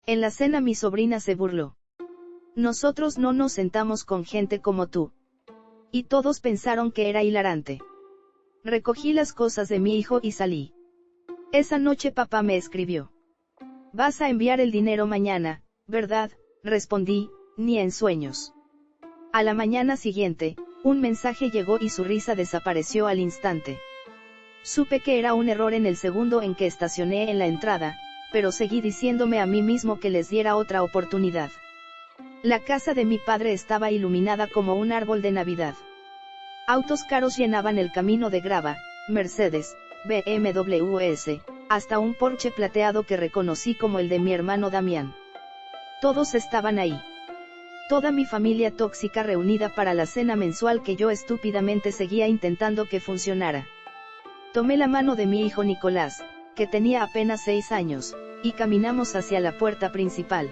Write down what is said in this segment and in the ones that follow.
En la cena mi sobrina se burló. Nosotros no nos sentamos con gente como tú. Y todos pensaron que era hilarante. Recogí las cosas de mi hijo y salí. Esa noche papá me escribió. Vas a enviar el dinero mañana, ¿verdad? Respondí, ni en sueños. A la mañana siguiente, un mensaje llegó y su risa desapareció al instante. Supe que era un error en el segundo en que estacioné en la entrada, pero seguí diciéndome a mí mismo que les diera otra oportunidad. La casa de mi padre estaba iluminada como un árbol de Navidad. Autos caros llenaban el camino de grava, Mercedes, BMWs, hasta un Porsche plateado que reconocí como el de mi hermano Damián. Todos estaban ahí. Toda mi familia tóxica reunida para la cena mensual que yo estúpidamente seguía intentando que funcionara. Tomé la mano de mi hijo Nicolás, que tenía apenas 6 años, y caminamos hacia la puerta principal.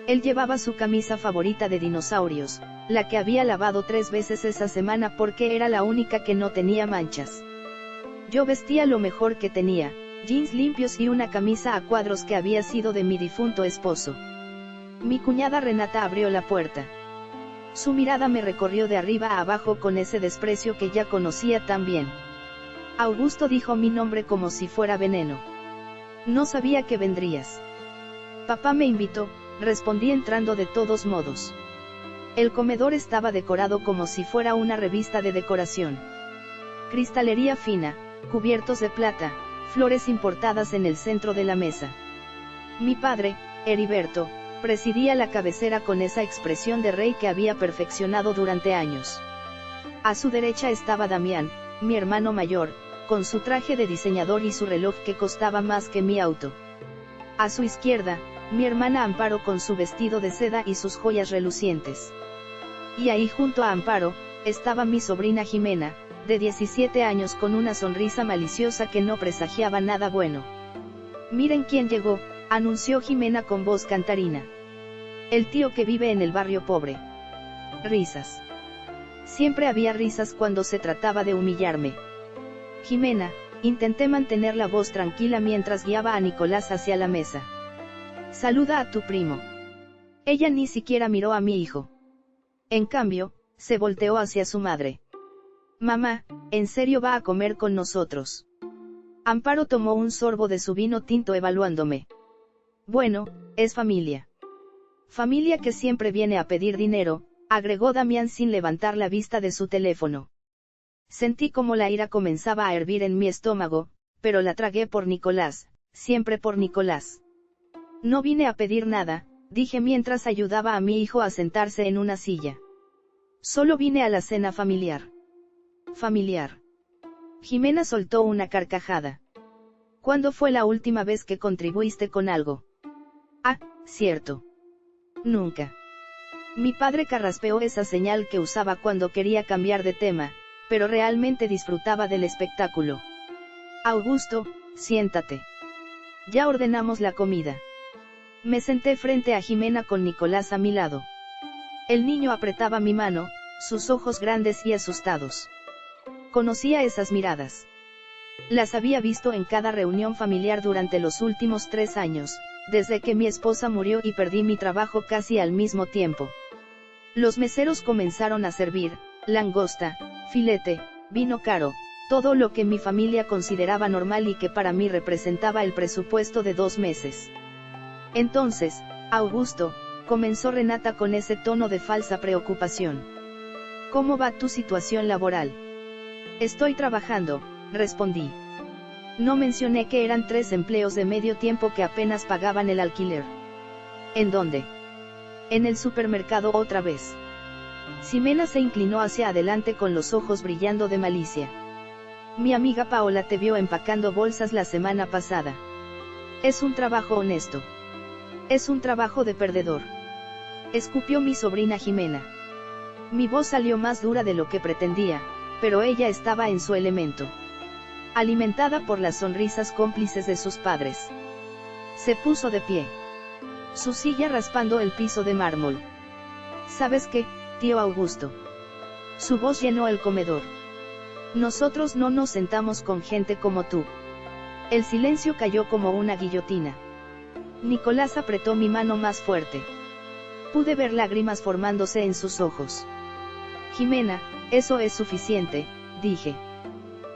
Él llevaba su camisa favorita de dinosaurios, la que había lavado 3 veces esa semana porque era la única que no tenía manchas. Yo vestía lo mejor que tenía, jeans limpios y una camisa a cuadros que había sido de mi difunto esposo. Mi cuñada Renata abrió la puerta. Su mirada me recorrió de arriba a abajo con ese desprecio que ya conocía tan bien. Augusto dijo mi nombre como si fuera veneno. No sabía que vendrías. Papá me invitó, respondí entrando de todos modos. El comedor estaba decorado como si fuera una revista de decoración. Cristalería fina, cubiertos de plata, flores importadas en el centro de la mesa. Mi padre, Heriberto, presidía la cabecera con esa expresión de rey que había perfeccionado durante años. A su derecha estaba Damián, mi hermano mayor, con su traje de diseñador y su reloj que costaba más que mi auto. A su izquierda, mi hermana Amparo con su vestido de seda y sus joyas relucientes. Y ahí junto a Amparo, estaba mi sobrina Jimena, de 17 años con una sonrisa maliciosa que no presagiaba nada bueno. Miren quién llegó, anunció Jimena con voz cantarina. El tío que vive en el barrio pobre. Risas. Siempre había risas cuando se trataba de humillarme. Jimena, intenté mantener la voz tranquila mientras guiaba a Nicolás hacia la mesa. Saluda a tu primo. Ella ni siquiera miró a mi hijo. En cambio, se volteó hacia su madre. Mamá, ¿en serio va a comer con nosotros? Amparo tomó un sorbo de su vino tinto evaluándome. Bueno, es familia. Familia que siempre viene a pedir dinero, agregó Damián sin levantar la vista de su teléfono. Sentí como la ira comenzaba a hervir en mi estómago, pero la tragué por Nicolás, siempre por Nicolás. No vine a pedir nada, dije mientras ayudaba a mi hijo a sentarse en una silla. Solo vine a la cena familiar. Familiar. Jimena soltó una carcajada. ¿Cuándo fue la última vez que contribuiste con algo? Ah, cierto. Nunca. Mi padre carraspeó esa señal que usaba cuando quería cambiar de tema, pero realmente disfrutaba del espectáculo. Augusto, siéntate. Ya ordenamos la comida. Me senté frente a Jimena con Nicolás a mi lado. El niño apretaba mi mano, sus ojos grandes y asustados. Conocía esas miradas. Las había visto en cada reunión familiar durante los últimos 3 años, desde que mi esposa murió y perdí mi trabajo casi al mismo tiempo. Los meseros comenzaron a servir, langosta, filete, vino caro, todo lo que mi familia consideraba normal y que para mí representaba el presupuesto de 2 meses. Entonces, Augusto, comenzó Renata con ese tono de falsa preocupación. ¿Cómo va tu situación laboral? Estoy trabajando, respondí. No mencioné que eran 3 empleos de medio tiempo que apenas pagaban el alquiler. ¿En dónde? En el supermercado otra vez. Ximena se inclinó hacia adelante con los ojos brillando de malicia. Mi amiga Paola te vio empacando bolsas la semana pasada. Es un trabajo honesto. Es un trabajo de perdedor. Escupió mi sobrina Jimena. Mi voz salió más dura de lo que pretendía, pero ella estaba en su elemento. Alimentada por las sonrisas cómplices de sus padres. Se puso de pie. Su silla raspando el piso de mármol. ¿Sabes qué, tío Augusto? Su voz llenó el comedor. Nosotros no nos sentamos con gente como tú. El silencio cayó como una guillotina. Nicolás apretó mi mano más fuerte. Pude ver lágrimas formándose en sus ojos. Jimena, eso es suficiente, dije.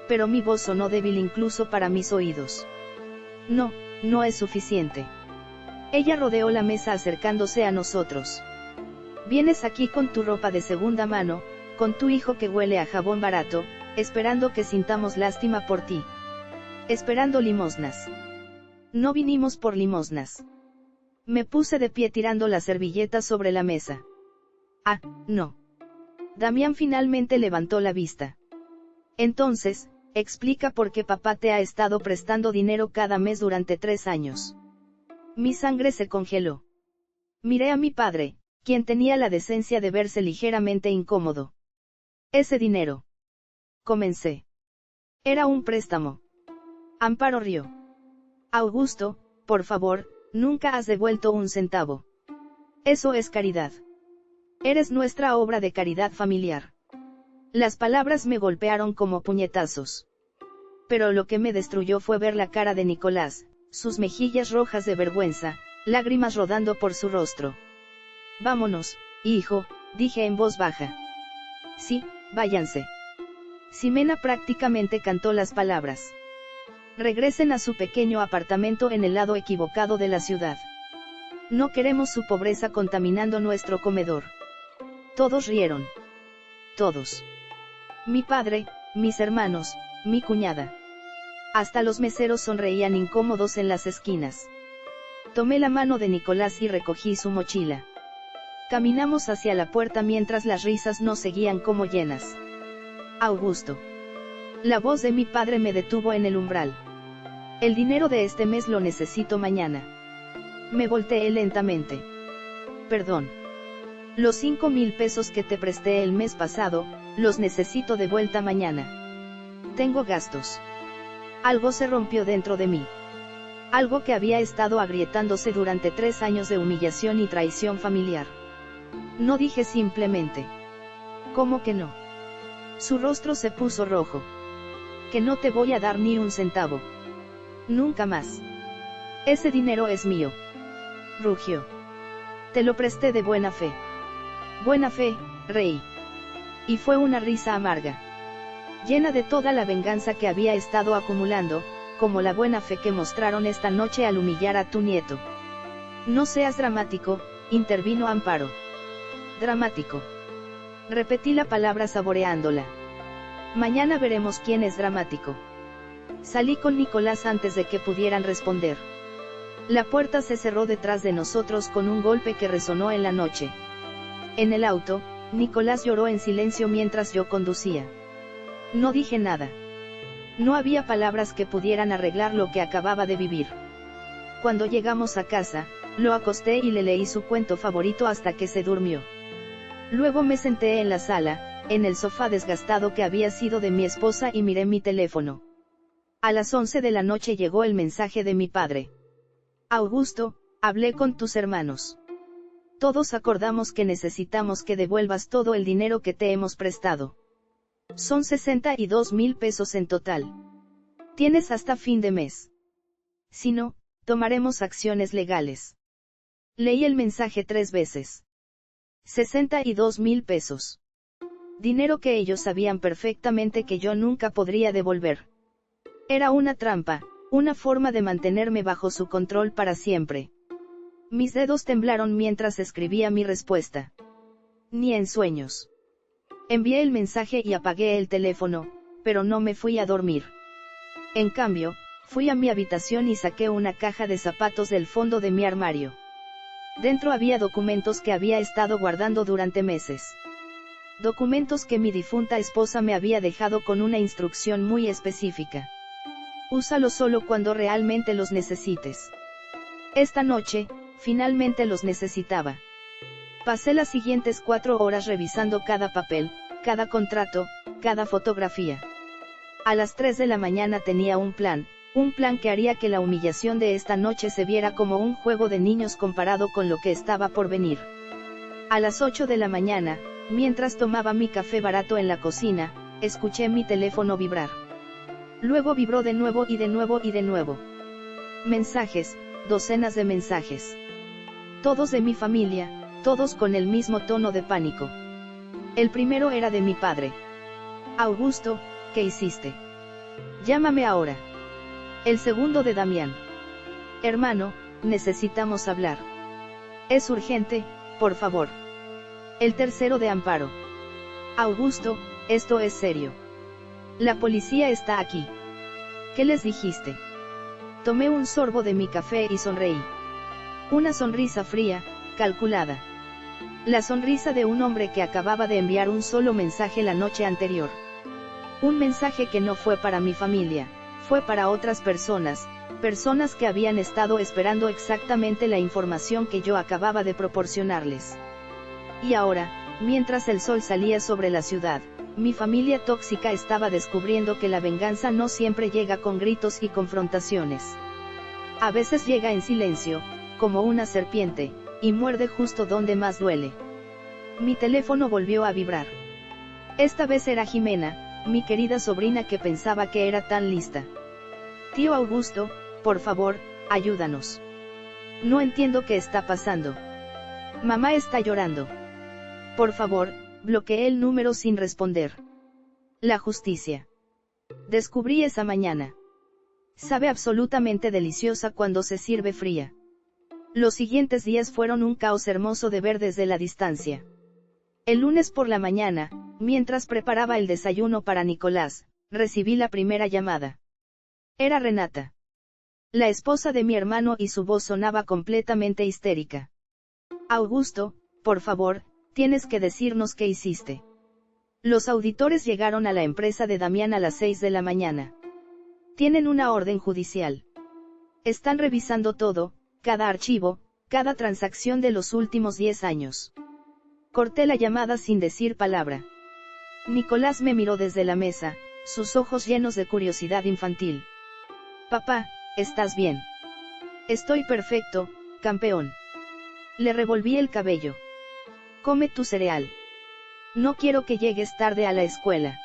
Pero mi voz sonó débil incluso para mis oídos. No, no es suficiente. Ella rodeó la mesa acercándose a nosotros. Vienes aquí con tu ropa de segunda mano, con tu hijo que huele a jabón barato, esperando que sintamos lástima por ti. Esperando limosnas. No vinimos por limosnas. Me puse de pie tirando la servilleta sobre la mesa. Ah, no. Damián finalmente levantó la vista. Entonces, explica por qué papá te ha estado prestando dinero cada mes durante 3 años. Mi sangre se congeló. Miré a mi padre, quien tenía la decencia de verse ligeramente incómodo. Ese dinero. Comencé. Era un préstamo. Amparo rió. Augusto, por favor, nunca has devuelto un centavo. Eso es caridad. Eres nuestra obra de caridad familiar. Las palabras me golpearon como puñetazos. Pero lo que me destruyó fue ver la cara de Nicolás, sus mejillas rojas de vergüenza, lágrimas rodando por su rostro. Vámonos, hijo, dije en voz baja. Sí, váyanse. Ximena prácticamente cantó las palabras. Regresen a su pequeño apartamento en el lado equivocado de la ciudad. No queremos su pobreza contaminando nuestro comedor. Todos rieron. Todos. Mi padre, mis hermanos, mi cuñada. Hasta los meseros sonreían incómodos en las esquinas. Tomé la mano de Nicolás y recogí su mochila. Caminamos hacia la puerta mientras las risas nos seguían como llenas. Augusto. La voz de mi padre me detuvo en el umbral. El dinero de este mes lo necesito mañana. Me volteé lentamente. Perdón. Los 5,000 pesos que te presté el mes pasado, los necesito de vuelta mañana. Tengo gastos. Algo se rompió dentro de mí. Algo que había estado agrietándose durante 3 años de humillación y traición familiar. No dije simplemente. ¿Cómo que no? Su rostro se puso rojo. Que no te voy a dar ni un centavo. Nunca más. Ese dinero es mío. Rugió. Te lo presté de buena fe. Buena fe, reí. Y fue una risa amarga. Llena de toda la venganza que había estado acumulando, como la buena fe que mostraron esta noche al humillar a tu nieto. No seas dramático, intervino Amparo. Dramático. Repetí la palabra saboreándola. Mañana veremos quién es dramático. Salí con Nicolás antes de que pudieran responder. La puerta se cerró detrás de nosotros con un golpe que resonó en la noche. En el auto, Nicolás lloró en silencio mientras yo conducía. No dije nada. No había palabras que pudieran arreglar lo que acababa de vivir. Cuando llegamos a casa, lo acosté y le leí su cuento favorito hasta que se durmió. Luego me senté en la sala, en el sofá desgastado que había sido de mi esposa y miré mi teléfono. A las 11 de la noche llegó el mensaje de mi padre. Augusto, hablé con tus hermanos. Todos acordamos que necesitamos que devuelvas todo el dinero que te hemos prestado. Son 62,000 pesos en total. Tienes hasta fin de mes. Si no, tomaremos acciones legales. Leí el mensaje 3 veces. 62,000 pesos. Dinero que ellos sabían perfectamente que yo nunca podría devolver. Era una trampa, una forma de mantenerme bajo su control para siempre. Mis dedos temblaron mientras escribía mi respuesta. Ni en sueños. Envié el mensaje y apagué el teléfono, pero no me fui a dormir. En cambio, fui a mi habitación y saqué una caja de zapatos del fondo de mi armario. Dentro había documentos que había estado guardando durante meses. Documentos que mi difunta esposa me había dejado con una instrucción muy específica. Úsalos solo cuando realmente los necesites. Esta noche, finalmente los necesitaba. Pasé las siguientes 4 horas revisando cada papel, cada contrato, cada fotografía. A las 3 de la mañana tenía un plan que haría que la humillación de esta noche se viera como un juego de niños comparado con lo que estaba por venir. A las 8 de la mañana, mientras tomaba mi café barato en la cocina, escuché mi teléfono vibrar. Luego vibró de nuevo y de nuevo y de nuevo. Mensajes, docenas de mensajes. Todos de mi familia, todos con el mismo tono de pánico. El primero era de mi padre. Augusto, ¿qué hiciste? Llámame ahora. El segundo de Damián. Hermano, necesitamos hablar. Es urgente, por favor. El tercero de Amparo. Augusto, esto es serio. La policía está aquí. ¿Qué les dijiste? Tomé un sorbo de mi café y sonreí. Una sonrisa fría, calculada. La sonrisa de un hombre que acababa de enviar un solo mensaje la noche anterior. Un mensaje que no fue para mi familia, fue para otras personas, personas que habían estado esperando exactamente la información que yo acababa de proporcionarles. Y ahora, mientras el sol salía sobre la ciudad, mi familia tóxica estaba descubriendo que la venganza no siempre llega con gritos y confrontaciones. A veces llega en silencio, como una serpiente, y muerde justo donde más duele. Mi teléfono volvió a vibrar. Esta vez era Jimena, mi querida sobrina que pensaba que era tan lista. Tío Augusto, por favor, ayúdanos. No entiendo qué está pasando. Mamá está llorando. Por favor, bloqueé el número sin responder. La justicia. Descubrí esa mañana. Sabe absolutamente deliciosa cuando se sirve fría. Los siguientes días fueron un caos hermoso de ver desde la distancia. El lunes por la mañana, mientras preparaba el desayuno para Nicolás, recibí la primera llamada. Era Renata. La esposa de mi hermano, y su voz sonaba completamente histérica. Augusto, por favor, tienes que decirnos qué hiciste. Los auditores llegaron a la empresa de Damián a las 6 de la mañana. Tienen una orden judicial. Están revisando todo, cada archivo, cada transacción de los últimos 10 años. Corté la llamada sin decir palabra. Nicolás me miró desde la mesa, sus ojos llenos de curiosidad infantil. Papá, ¿estás bien? Estoy perfecto, campeón. Le revolví el cabello. Come tu cereal. No quiero que llegues tarde a la escuela.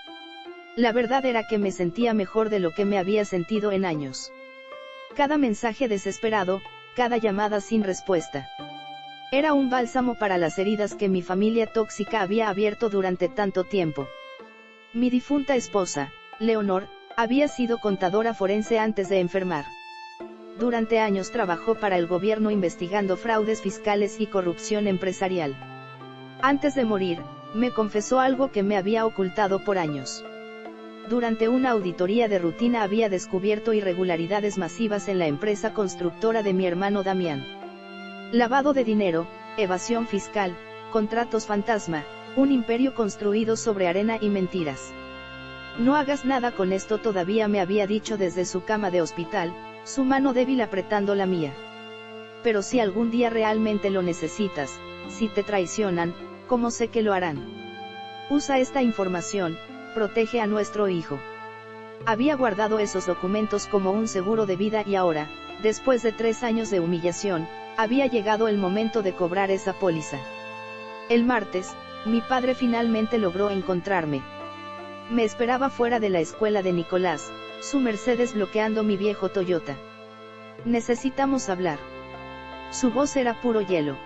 La verdad era que me sentía mejor de lo que me había sentido en años. Cada mensaje desesperado, cada llamada sin respuesta. Era un bálsamo para las heridas que mi familia tóxica había abierto durante tanto tiempo. Mi difunta esposa, Leonor, había sido contadora forense antes de enfermar. Durante años trabajó para el gobierno investigando fraudes fiscales y corrupción empresarial. Antes de morir, me confesó algo que me había ocultado por años. Durante una auditoría de rutina había descubierto irregularidades masivas en la empresa constructora de mi hermano Damián. Lavado de dinero, evasión fiscal, contratos fantasma, un imperio construido sobre arena y mentiras. No hagas nada con esto, todavía me había dicho desde su cama de hospital, su mano débil apretando la mía. Pero si algún día realmente lo necesitas, si te traicionan, ¿cómo sé que lo harán? Usa esta información, protege a nuestro hijo. Había guardado esos documentos como un seguro de vida y ahora, después de 3 años de humillación, había llegado el momento de cobrar esa póliza. El martes, mi padre finalmente logró encontrarme. Me esperaba fuera de la escuela de Nicolás, su Mercedes bloqueando mi viejo Toyota. Necesitamos hablar. Su voz era puro hielo.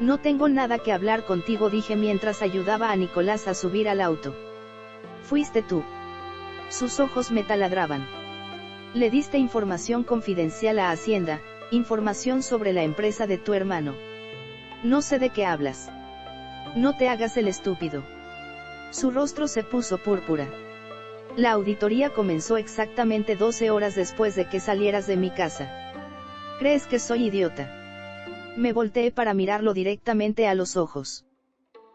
No tengo nada que hablar contigo, dije mientras ayudaba a Nicolás a subir al auto. Fuiste tú. Sus ojos me taladraban. Le diste información confidencial a Hacienda, información sobre la empresa de tu hermano. No sé de qué hablas. No te hagas el estúpido. Su rostro se puso púrpura. La auditoría comenzó exactamente 12 horas después de que salieras de mi casa. ¿Crees que soy idiota? Me volteé para mirarlo directamente a los ojos.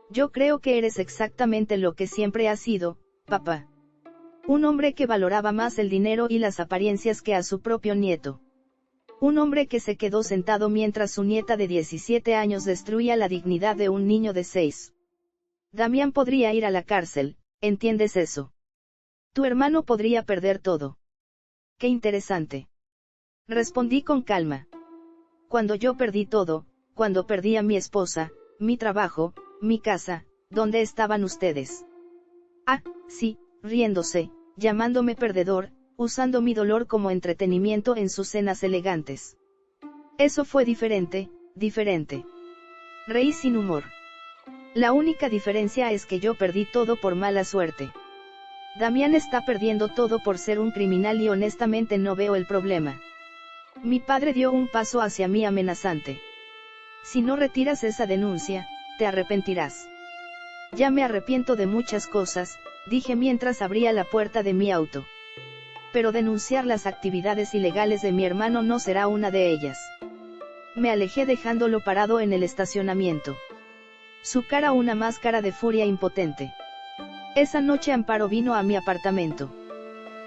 Yo creo que eres exactamente lo que siempre has sido, papá. Un hombre que valoraba más el dinero y las apariencias que a su propio nieto. Un hombre que se quedó sentado mientras su nieta de 17 años destruía la dignidad de un niño de 6. Damián podría ir a la cárcel, ¿entiendes eso? Tu hermano podría perder todo. Qué interesante. Respondí con calma. Cuando yo perdí todo, cuando perdí a mi esposa, mi trabajo, mi casa, ¿dónde estaban ustedes? Ah, sí, riéndose, llamándome perdedor, usando mi dolor como entretenimiento en sus cenas elegantes. Eso fue diferente, diferente. Reí sin humor. La única diferencia es que yo perdí todo por mala suerte. Damián está perdiendo todo por ser un criminal y honestamente no veo el problema. Mi padre dio un paso hacia mí amenazante. Si no retiras esa denuncia, te arrepentirás. Ya me arrepiento de muchas cosas, dije mientras abría la puerta de mi auto. Pero denunciar las actividades ilegales de mi hermano no será una de ellas. Me alejé dejándolo parado en el estacionamiento. Su cara una máscara de furia impotente. Esa noche Amparo vino a mi apartamento.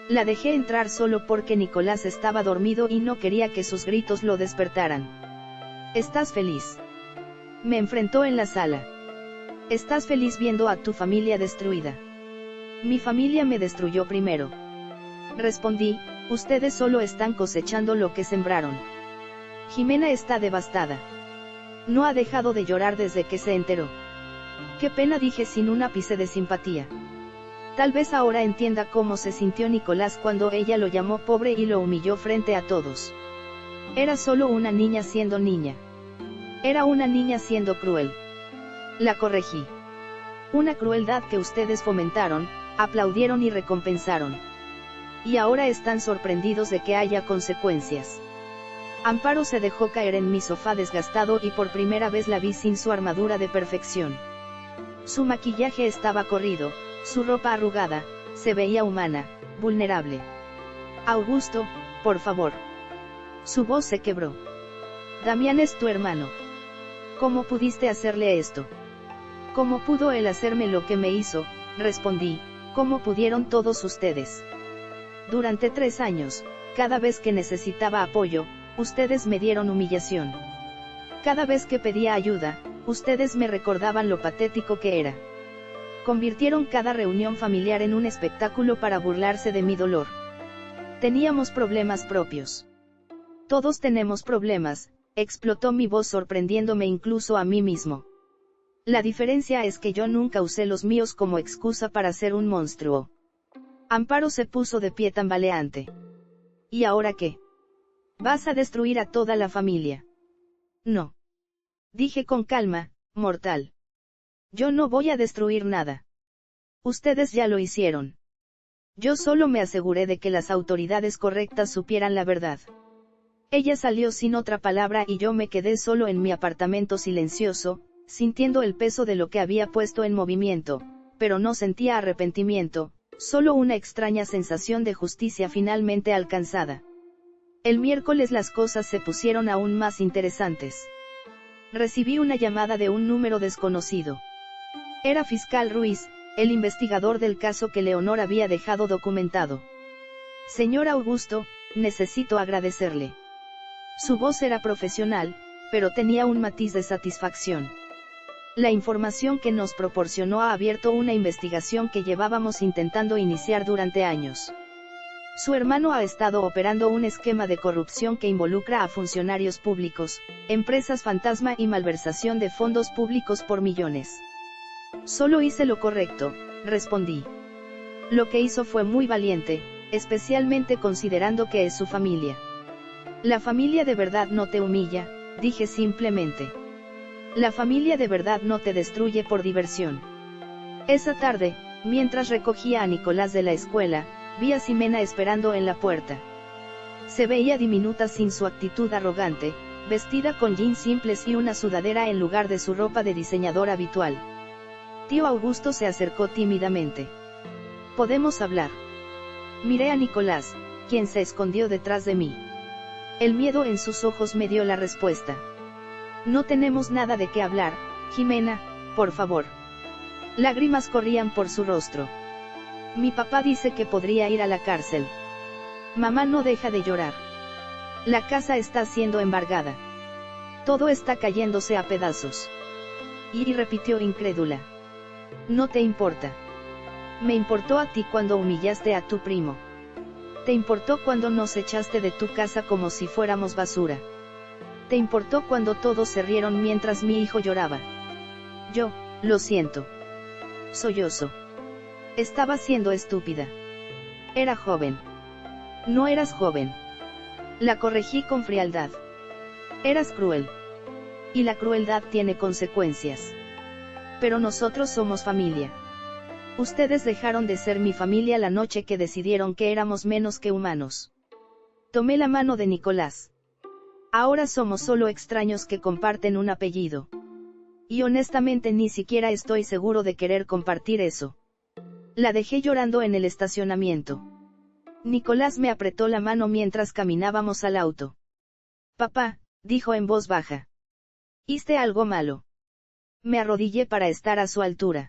La dejé entrar solo porque Nicolás estaba dormido y no quería que sus gritos lo despertaran. ¿Estás feliz? Me enfrentó en la sala. ¿Estás feliz viendo a tu familia destruida? Mi familia me destruyó primero. Respondí, ustedes solo están cosechando lo que sembraron. Jimena está devastada. No ha dejado de llorar desde que se enteró. Qué pena, dije sin un ápice de simpatía. Tal vez ahora entienda cómo se sintió Nicolás cuando ella lo llamó pobre y lo humilló frente a todos. Era solo una niña siendo niña. Era una niña siendo cruel. La corregí. Una crueldad que ustedes fomentaron, aplaudieron y recompensaron. Y ahora están sorprendidos de que haya consecuencias. Amparo se dejó caer en mi sofá desgastado y por primera vez la vi sin su armadura de perfección. Su maquillaje estaba corrido, su ropa arrugada, se veía humana, vulnerable. Augusto, por favor. Su voz se quebró. Damián es tu hermano. ¿Cómo pudiste hacerle esto? ¿Cómo pudo él hacerme lo que me hizo? Respondí, ¿cómo pudieron todos ustedes? Durante 3 años, cada vez que necesitaba apoyo, ustedes me dieron humillación. Cada vez que pedía ayuda, ustedes me recordaban lo patético que era. Convirtieron cada reunión familiar en un espectáculo para burlarse de mi dolor. Teníamos problemas propios. Todos tenemos problemas, explotó mi voz sorprendiéndome incluso a mí mismo. La diferencia es que yo nunca usé los míos como excusa para ser un monstruo. Amparo se puso de pie tambaleante. ¿Y ahora qué? ¿Vas a destruir a toda la familia? No. Dije con calma, mortal. Yo no voy a destruir nada. Ustedes ya lo hicieron. Yo solo me aseguré de que las autoridades correctas supieran la verdad. Ella salió sin otra palabra y yo me quedé solo en mi apartamento silencioso, sintiendo el peso de lo que había puesto en movimiento, pero no sentía arrepentimiento, solo una extraña sensación de justicia finalmente alcanzada. El miércoles las cosas se pusieron aún más interesantes. Recibí una llamada de un número desconocido. Era Fiscal Ruiz, el investigador del caso que Leonor había dejado documentado. Señor Augusto, necesito agradecerle. Su voz era profesional, pero tenía un matiz de satisfacción. La información que nos proporcionó ha abierto una investigación que llevábamos intentando iniciar durante años. Su hermano ha estado operando un esquema de corrupción que involucra a funcionarios públicos, empresas fantasma y malversación de fondos públicos por millones. Solo hice lo correcto, respondí. Lo que hizo fue muy valiente, especialmente considerando que es su familia. La familia de verdad no te humilla, dije simplemente. La familia de verdad no te destruye por diversión. Esa tarde, mientras recogía a Nicolás de la escuela, vi a Ximena esperando en la puerta. Se veía diminuta sin su actitud arrogante, vestida con jeans simples y una sudadera en lugar de su ropa de diseñador habitual. Tío Augusto se acercó tímidamente. ¿Podemos hablar? Miré a Nicolás, quien se escondió detrás de mí. El miedo en sus ojos me dio la respuesta. No tenemos nada de qué hablar, Ximena, por favor. Lágrimas corrían por su rostro. Mi papá dice que podría ir a la cárcel. Mamá no deja de llorar. La casa está siendo embargada. Todo está cayéndose a pedazos. Y repitió incrédula. No te importa. Me importó a ti cuando humillaste a tu primo. Te importó cuando nos echaste de tu casa como si fuéramos basura. Te importó cuando todos se rieron mientras mi hijo lloraba. Yo, lo siento. Sollozo. Estaba siendo estúpida. Era joven. No eras joven. La corregí con frialdad. Eras cruel. Y la crueldad tiene consecuencias. Pero nosotros somos familia. Ustedes dejaron de ser mi familia la noche que decidieron que éramos menos que humanos. Tomé la mano de Nicolás. Ahora somos solo extraños que comparten un apellido. Y honestamente ni siquiera estoy seguro de querer compartir eso. La dejé llorando en el estacionamiento. Nicolás me apretó la mano mientras caminábamos al auto. Papá, dijo en voz baja. ¿Hice algo malo? Me arrodillé para estar a su altura.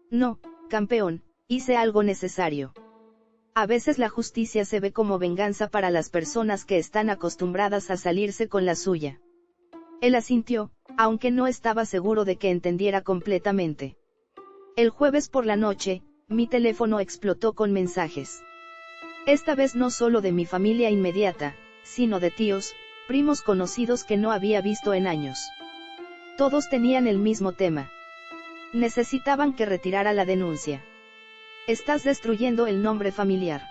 No, campeón, hice algo necesario. A veces la justicia se ve como venganza para las personas que están acostumbradas a salirse con la suya. Él asintió, aunque no estaba seguro de que entendiera completamente. El jueves por la noche, mi teléfono explotó con mensajes. Esta vez no solo de mi familia inmediata, sino de tíos, primos conocidos que no había visto en años. Todos tenían el mismo tema. Necesitaban que retirara la denuncia. Estás destruyendo el nombre familiar.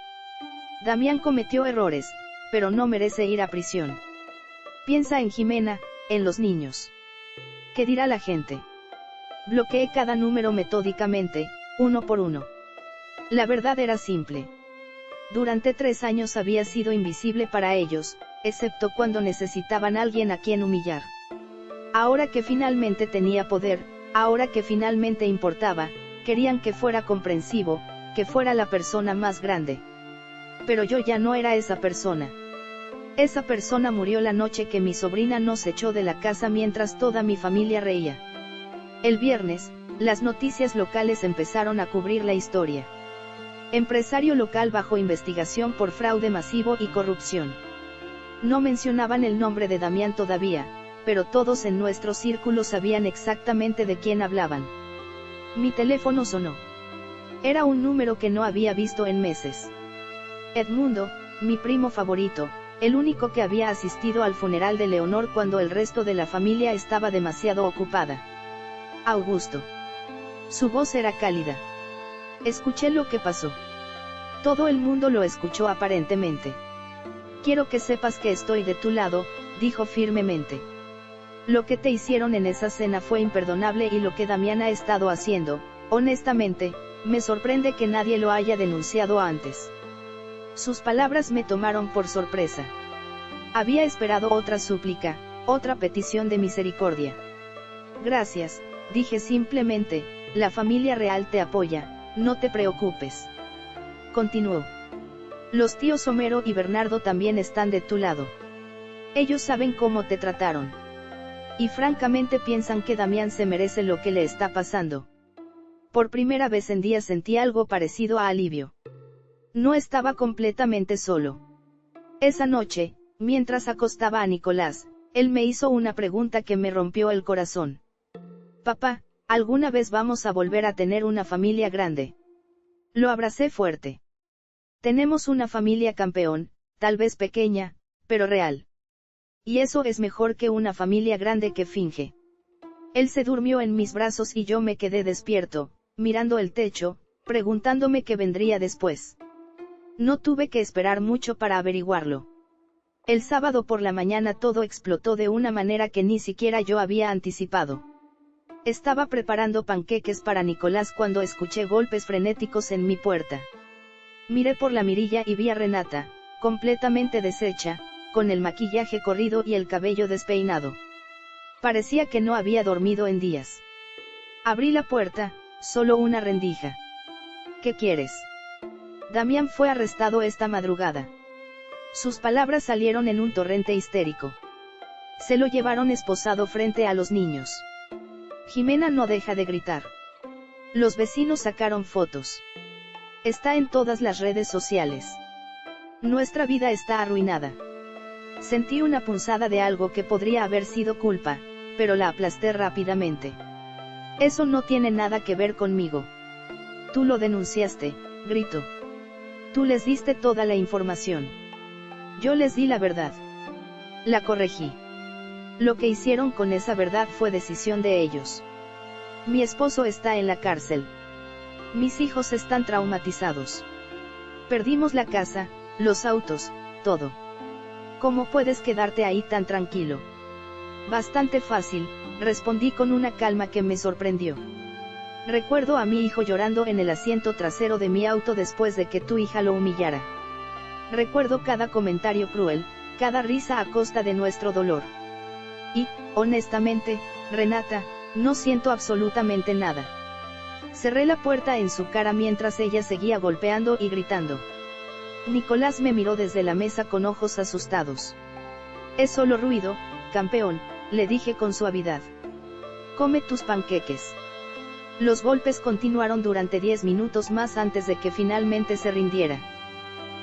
Damián cometió errores, pero no merece ir a prisión. Piensa en Jimena, en los niños. ¿Qué dirá la gente? Bloqueé cada número metódicamente, uno por uno. La verdad era simple. Durante 3 años había sido invisible para ellos, excepto cuando necesitaban a alguien a quien humillar. Ahora que finalmente tenía poder, ahora que finalmente importaba, querían que fuera comprensivo, que fuera la persona más grande. Pero yo ya no era esa persona. Esa persona murió la noche que mi sobrina nos echó de la casa mientras toda mi familia reía. El viernes, las noticias locales empezaron a cubrir la historia. Empresario local bajo investigación por fraude masivo y corrupción. No mencionaban el nombre de Damián todavía, pero todos en nuestro círculo sabían exactamente de quién hablaban. Mi teléfono sonó. Era un número que no había visto en meses. Edmundo, mi primo favorito, el único que había asistido al funeral de Leonor cuando el resto de la familia estaba demasiado ocupada. Augusto. Su voz era cálida. Escuché lo que pasó. Todo el mundo lo escuchó aparentemente. Quiero que sepas que estoy de tu lado, dijo firmemente. Lo que te hicieron en esa cena fue imperdonable y lo que Damián ha estado haciendo, honestamente, me sorprende que nadie lo haya denunciado antes. Sus palabras me tomaron por sorpresa. Había esperado otra súplica, otra petición de misericordia. Gracias, dije simplemente, la familia real te apoya, no te preocupes. Continuó. Los tíos Homero y Bernardo también están de tu lado. Ellos saben cómo te trataron. Y francamente piensan que Damián se merece lo que le está pasando. Por primera vez en días sentí algo parecido a alivio. No estaba completamente solo. Esa noche, mientras acostaba a Nicolás, él me hizo una pregunta que me rompió el corazón. Papá, ¿alguna vez vamos a volver a tener una familia grande? Lo abracé fuerte. Tenemos una familia campeón, tal vez pequeña, pero real. Y eso es mejor que una familia grande que finge. Él se durmió en mis brazos y yo me quedé despierto, mirando el techo, preguntándome qué vendría después. No tuve que esperar mucho para averiguarlo. El sábado por la mañana todo explotó de una manera que ni siquiera yo había anticipado. Estaba preparando panqueques para Nicolás cuando escuché golpes frenéticos en mi puerta. Miré por la mirilla y vi a Renata, completamente deshecha, con el maquillaje corrido y el cabello despeinado. Parecía que no había dormido en días. Abrí la puerta, solo una rendija. ¿Qué quieres? Damián fue arrestado esta madrugada. Sus palabras salieron en un torrente histérico. Se lo llevaron esposado frente a los niños. Jimena no deja de gritar. Los vecinos sacaron fotos. Está en todas las redes sociales. Nuestra vida está arruinada. Sentí una punzada de algo que podría haber sido culpa, pero la aplasté rápidamente. Eso no tiene nada que ver conmigo. Tú lo denunciaste, gritó. Tú les diste toda la información. Yo les di la verdad. La corregí. Lo que hicieron con esa verdad fue decisión de ellos. Mi esposo está en la cárcel. Mis hijos están traumatizados. Perdimos la casa, los autos, todo. ¿Cómo puedes quedarte ahí tan tranquilo? Bastante fácil, respondí con una calma que me sorprendió. Recuerdo a mi hijo llorando en el asiento trasero de mi auto después de que tu hija lo humillara. Recuerdo cada comentario cruel, cada risa a costa de nuestro dolor. Y, honestamente, Renata, no siento absolutamente nada. Cerré la puerta en su cara mientras ella seguía golpeando y gritando. Nicolás me miró desde la mesa con ojos asustados. Es solo ruido, campeón, le dije con suavidad. Come tus panqueques. Los golpes continuaron durante 10 minutos más antes de que finalmente se rindiera.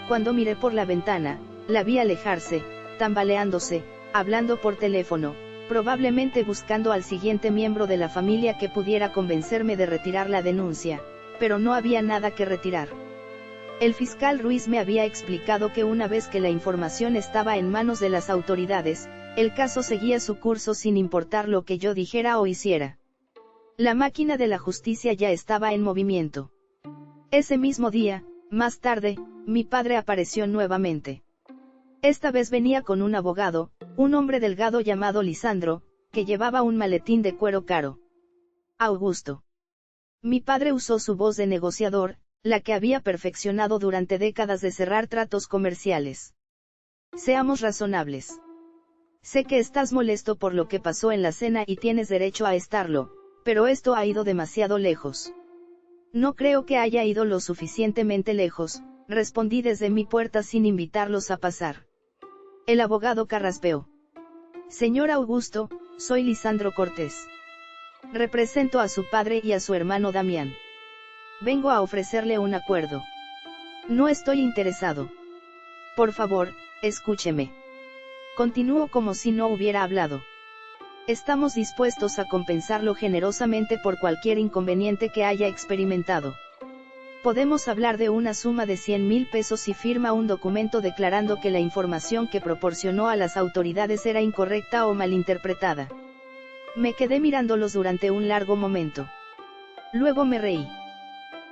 Cuando miré por la ventana, la vi alejarse, tambaleándose, hablando por teléfono, probablemente buscando al siguiente miembro de la familia que pudiera convencerme de retirar la denuncia, pero no había nada que retirar. El fiscal Ruiz me había explicado que una vez que la información estaba en manos de las autoridades, el caso seguía su curso sin importar lo que yo dijera o hiciera. La máquina de la justicia ya estaba en movimiento. Ese mismo día, más tarde, mi padre apareció nuevamente. Esta vez venía con un abogado, un hombre delgado llamado Lisandro, que llevaba un maletín de cuero caro. Augusto. Mi padre usó su voz de negociador, la que había perfeccionado durante décadas de cerrar tratos comerciales. Seamos razonables. Sé que estás molesto por lo que pasó en la cena y tienes derecho a estarlo, pero esto ha ido demasiado lejos. No creo que haya ido lo suficientemente lejos, respondí desde mi puerta sin invitarlos a pasar. El abogado carraspeó. Señor Augusto, soy Lisandro Cortés. Represento a su padre y a su hermano Damián. Vengo a ofrecerle un acuerdo. No estoy interesado. Por favor, escúcheme. Continúo como si no hubiera hablado. Estamos dispuestos a compensarlo generosamente por cualquier inconveniente que haya experimentado. Podemos hablar de una suma de 100,000 pesos si firma un documento declarando que la información que proporcionó a las autoridades era incorrecta o malinterpretada. Me quedé mirándolos durante un largo momento. Luego me reí.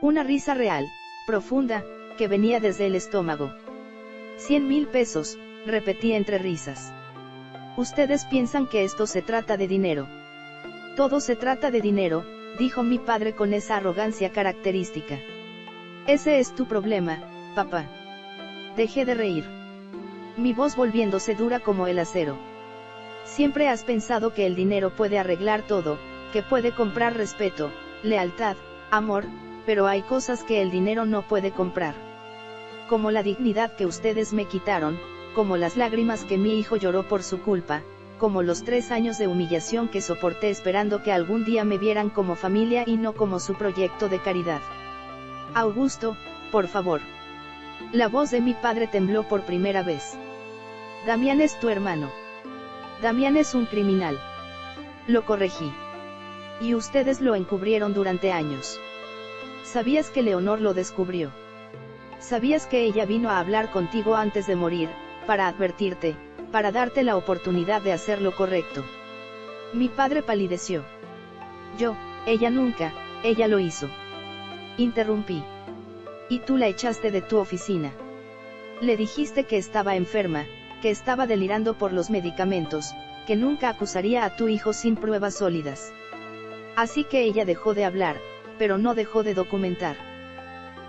Una risa real, profunda, que venía desde el estómago. 100,000 pesos, repetí entre risas. Ustedes piensan que esto se trata de dinero. Todo se trata de dinero, dijo mi padre con esa arrogancia característica. Ese es tu problema, papá. Dejé de reír. Mi voz volviéndose dura como el acero. Siempre has pensado que el dinero puede arreglar todo, que puede comprar respeto, lealtad, amor, pero hay cosas que el dinero no puede comprar. Como la dignidad que ustedes me quitaron, como las lágrimas que mi hijo lloró por su culpa, como los 3 años de humillación que soporté esperando que algún día me vieran como familia y no como su proyecto de caridad. Augusto, por favor. La voz de mi padre tembló por primera vez. Damián es tu hermano. Damián es un criminal. Lo corregí. Y ustedes lo encubrieron durante años. ¿Sabías que Leonor lo descubrió? ¿Sabías que ella vino a hablar contigo antes de morir, para advertirte, para darte la oportunidad de hacer lo correcto? Mi padre palideció. Ella nunca, ella lo hizo. Interrumpí. Y tú la echaste de tu oficina. Le dijiste que estaba enferma, que estaba delirando por los medicamentos, que nunca acusaría a tu hijo sin pruebas sólidas. Así que ella dejó de hablar, pero no dejó de documentar.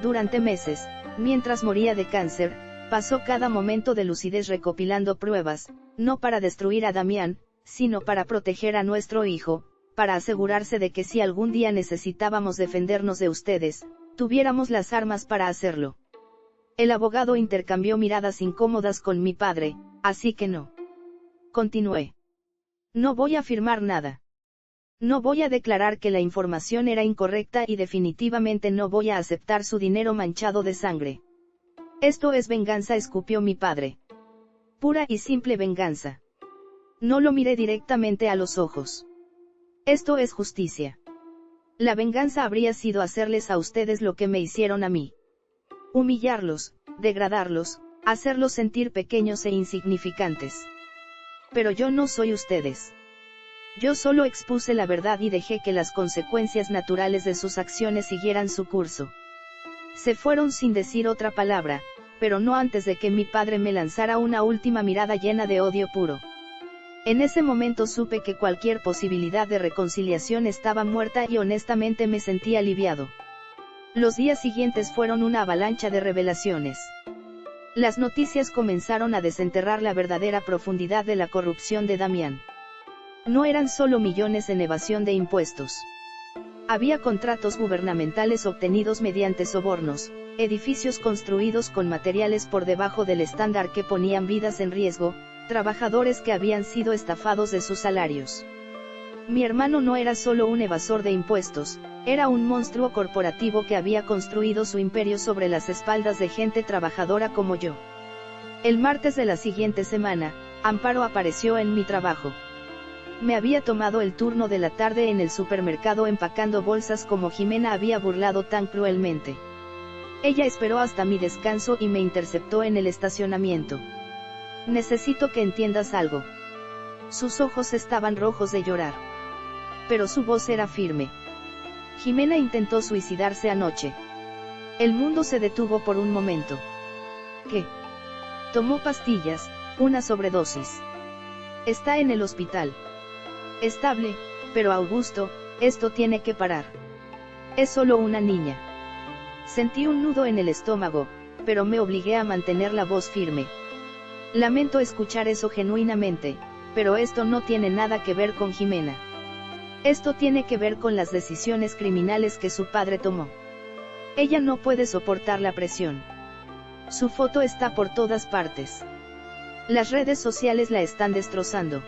Durante meses, mientras moría de cáncer, pasó cada momento de lucidez recopilando pruebas, no para destruir a Damián, sino para proteger a nuestro hijo, para asegurarse de que si algún día necesitábamos defendernos de ustedes, tuviéramos las armas para hacerlo. El abogado intercambió miradas incómodas con mi padre, así que no. Continué. No voy a firmar nada. No voy a declarar que la información era incorrecta y definitivamente no voy a aceptar su dinero manchado de sangre. Esto es venganza, escupió mi padre. Pura y simple venganza. No lo miré directamente a los ojos. Esto es justicia. La venganza habría sido hacerles a ustedes lo que me hicieron a mí. Humillarlos, degradarlos, hacerlos sentir pequeños e insignificantes. Pero yo no soy ustedes. Yo solo expuse la verdad y dejé que las consecuencias naturales de sus acciones siguieran su curso. Se fueron sin decir otra palabra, pero no antes de que mi padre me lanzara una última mirada llena de odio puro. En ese momento supe que cualquier posibilidad de reconciliación estaba muerta y honestamente me sentí aliviado. Los días siguientes fueron una avalancha de revelaciones. Las noticias comenzaron a desenterrar la verdadera profundidad de la corrupción de Damián. No eran solo millones en evasión de impuestos. Había contratos gubernamentales obtenidos mediante sobornos, edificios construidos con materiales por debajo del estándar que ponían vidas en riesgo, trabajadores que habían sido estafados de sus salarios. Mi hermano no era solo un evasor de impuestos, era un monstruo corporativo que había construido su imperio sobre las espaldas de gente trabajadora como yo. El martes de la siguiente semana, Amparo apareció en mi trabajo. Me había tomado el turno de la tarde en el supermercado empacando bolsas como Jimena había burlado tan cruelmente. Ella esperó hasta mi descanso y me interceptó en el estacionamiento. Necesito que entiendas algo. Sus ojos estaban rojos de llorar. Pero su voz era firme. Jimena intentó suicidarse anoche. El mundo se detuvo por un momento. ¿Qué? Tomó pastillas, una sobredosis. Está en el hospital. Estable, pero Augusto, esto tiene que parar. Es solo una niña. Sentí un nudo en el estómago, pero me obligué a mantener la voz firme. Lamento escuchar eso genuinamente, pero esto no tiene nada que ver con Jimena. Esto tiene que ver con las decisiones criminales que su padre tomó. Ella no puede soportar la presión. Su foto está por todas partes. Las redes sociales la están destrozando.